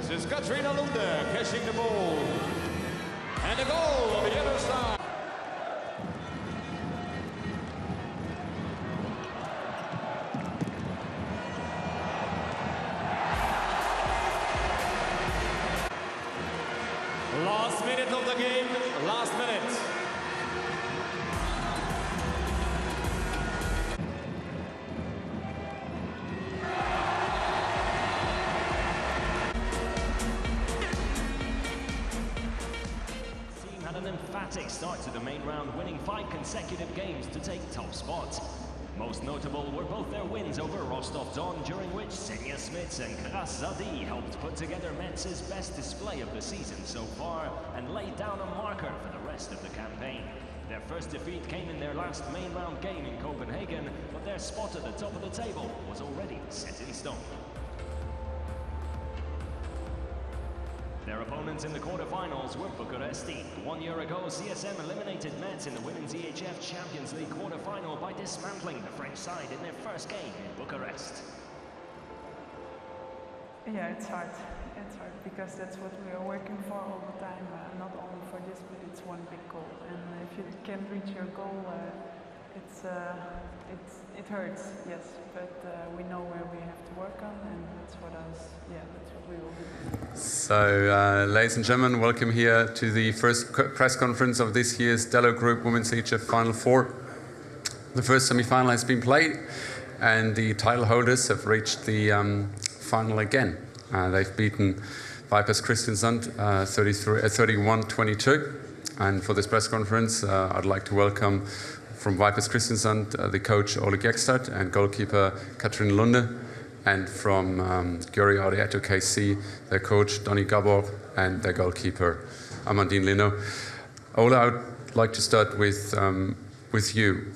This is Katrina Lunde catching the ball. And a goal on the other side. Last minute of the game, last minute. Emphatic start to the main round, winning 5 consecutive games to take top spot. Most notable were both their wins over Rostov-Don, during which Senja Smits and Kras Zadi helped put together Metz's best display of the season so far and laid down a marker for the rest of the campaign. Their first defeat came in their last main round game in Copenhagen, but their spot at the top of the table was already set in stone. Their opponents in the quarterfinals were Bucuresti. 1 year ago, CSM eliminated Metz in the Women's EHF Champions League quarterfinal by dismantling the French side in their first game in Bucharest. Yeah, it's hard. It's hard because that's what we are working for all the time. Not only for this, but it's one big goal. And if you can't reach your goal, it hurts, yes. But we know where we have to work on, and that's what we will do. So, ladies and gentlemen, welcome here to the first press conference of this year's DELO Group Women's EHF Final 4. The first semi-final has been played, and the title holders have reached the final again. They've beaten Vipers Kristiansand 31-22. And for this press conference, I'd like to welcome from Vipers Kristiansand the coach Ole Gekstad and goalkeeper Katrina Lunde, and from Györi Audi ETO KC, their coach Donny Gabor and their goalkeeper Amandine Lino. Ole, I would like to start with you.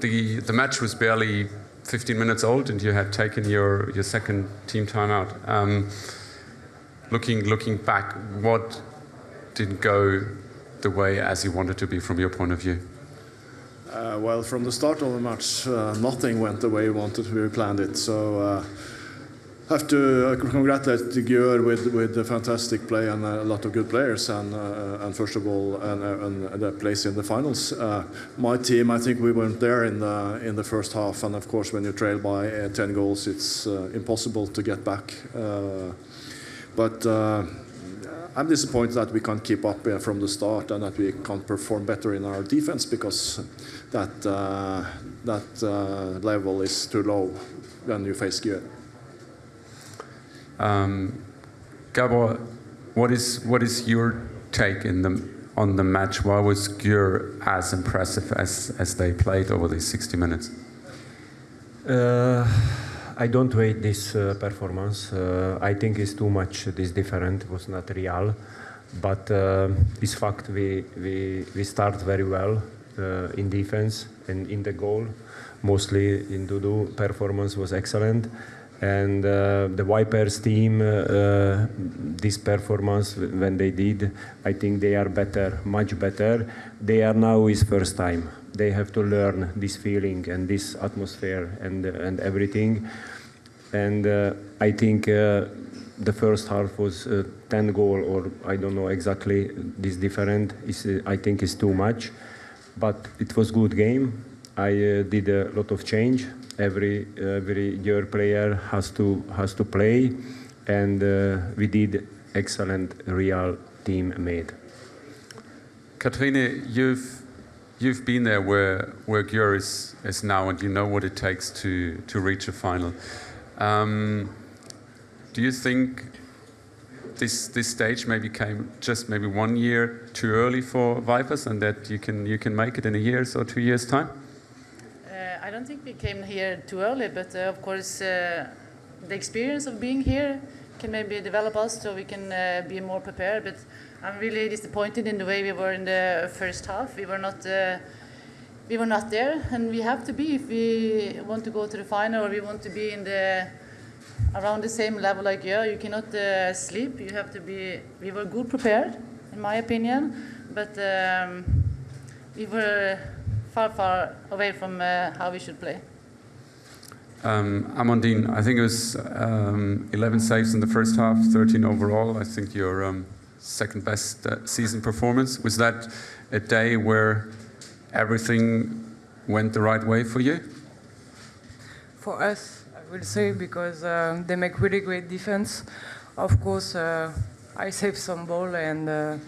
The match was barely 15 minutes old, and you had taken your second team timeout. looking back, what didn't go the way as you wanted to be from your point of view? Well, from the start of the match, nothing went the way we wanted. We planned it. So have to congratulate Györi with a fantastic play and a lot of good players, and first of all, and the place in the finals. My team, I think we weren't there in the first half, and of course, when you trail by 10 goals, it's impossible to get back. But I'm disappointed that we can't keep up from the start and that we can't perform better in our defense, because that level is too low when you face Györi. Gabor, what is your take on the match? Why was Györi as impressive as they played over these 60 minutes? I don't rate this performance. I think it's too much. This different. It was not real, but it's fact we start very well in defense and in the goal. Mostly in Dudu, performance was excellent. And the Vipers team, this performance when they did, I think they are better, much better. They are now his first time. They have to learn this feeling and this atmosphere and everything. And I think the first half was 10 goal, or I don't know exactly this different. I think it's too much, but it was good game. I did a lot of change. Every Györi player has to play, and we did excellent real team made. Katrine, you've been there where Györi is now, and you know what it takes to reach a final. Do you think this stage maybe came just maybe 1 year too early for Vipers, and that you can make it in a year's or 2 years' time? I don't think we came here too early, but of course the experience of being here can maybe develop us so we can be more prepared. But I'm really disappointed in the way we were in the first half. We were not there, and we have to be if we want to go to the final, or we want to be in around the same level like Györi. You cannot sleep. You have to be. We were good prepared, in my opinion, but we were far away from how we should play. Amandine, I think it was 11 saves in the first half, 13 overall. I think your second best season performance. Was that a day where everything went the right way for you? For us, I would say, because they make really great defense. Of course, I saved some ball, and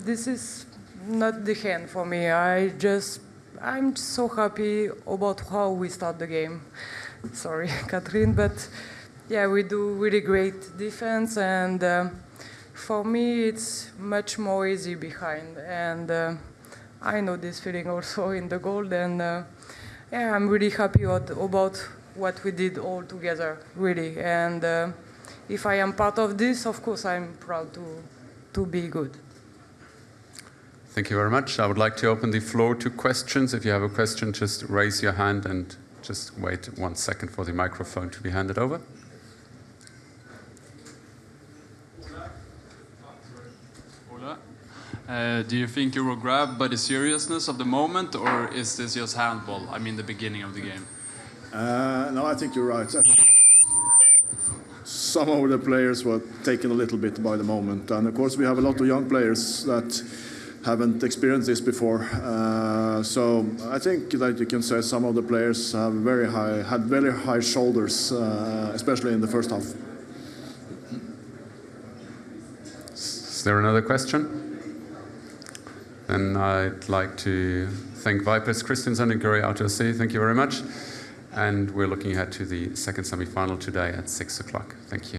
this is not the hand for me. I'm so happy about how we start the game. Sorry, Katrine, but yeah, we do really great defense, and for me, it's much more easy behind. And I know this feeling also in the goal, and yeah, I'm really happy about what we did all together, really. And if I am part of this, of course, I'm proud to be good. Thank you very much. I would like to open the floor to questions. If you have a question, just raise your hand and just wait 1 second for the microphone to be handed over. Do you think you were grabbed by the seriousness of the moment, or is this just handball? I mean, the beginning of the game. No, I think you're right. Some of the players were taken a little bit by the moment, and of course we have a lot of young players that haven't experienced this before. So I think that you can say some of the players have had very high shoulders, especially in the first half. Is there another question? Then I'd like to thank Vipers Kristiansand and Györi Auto. Thank you very much. And we're looking ahead to the second semi-final today at 6 o'clock. Thank you.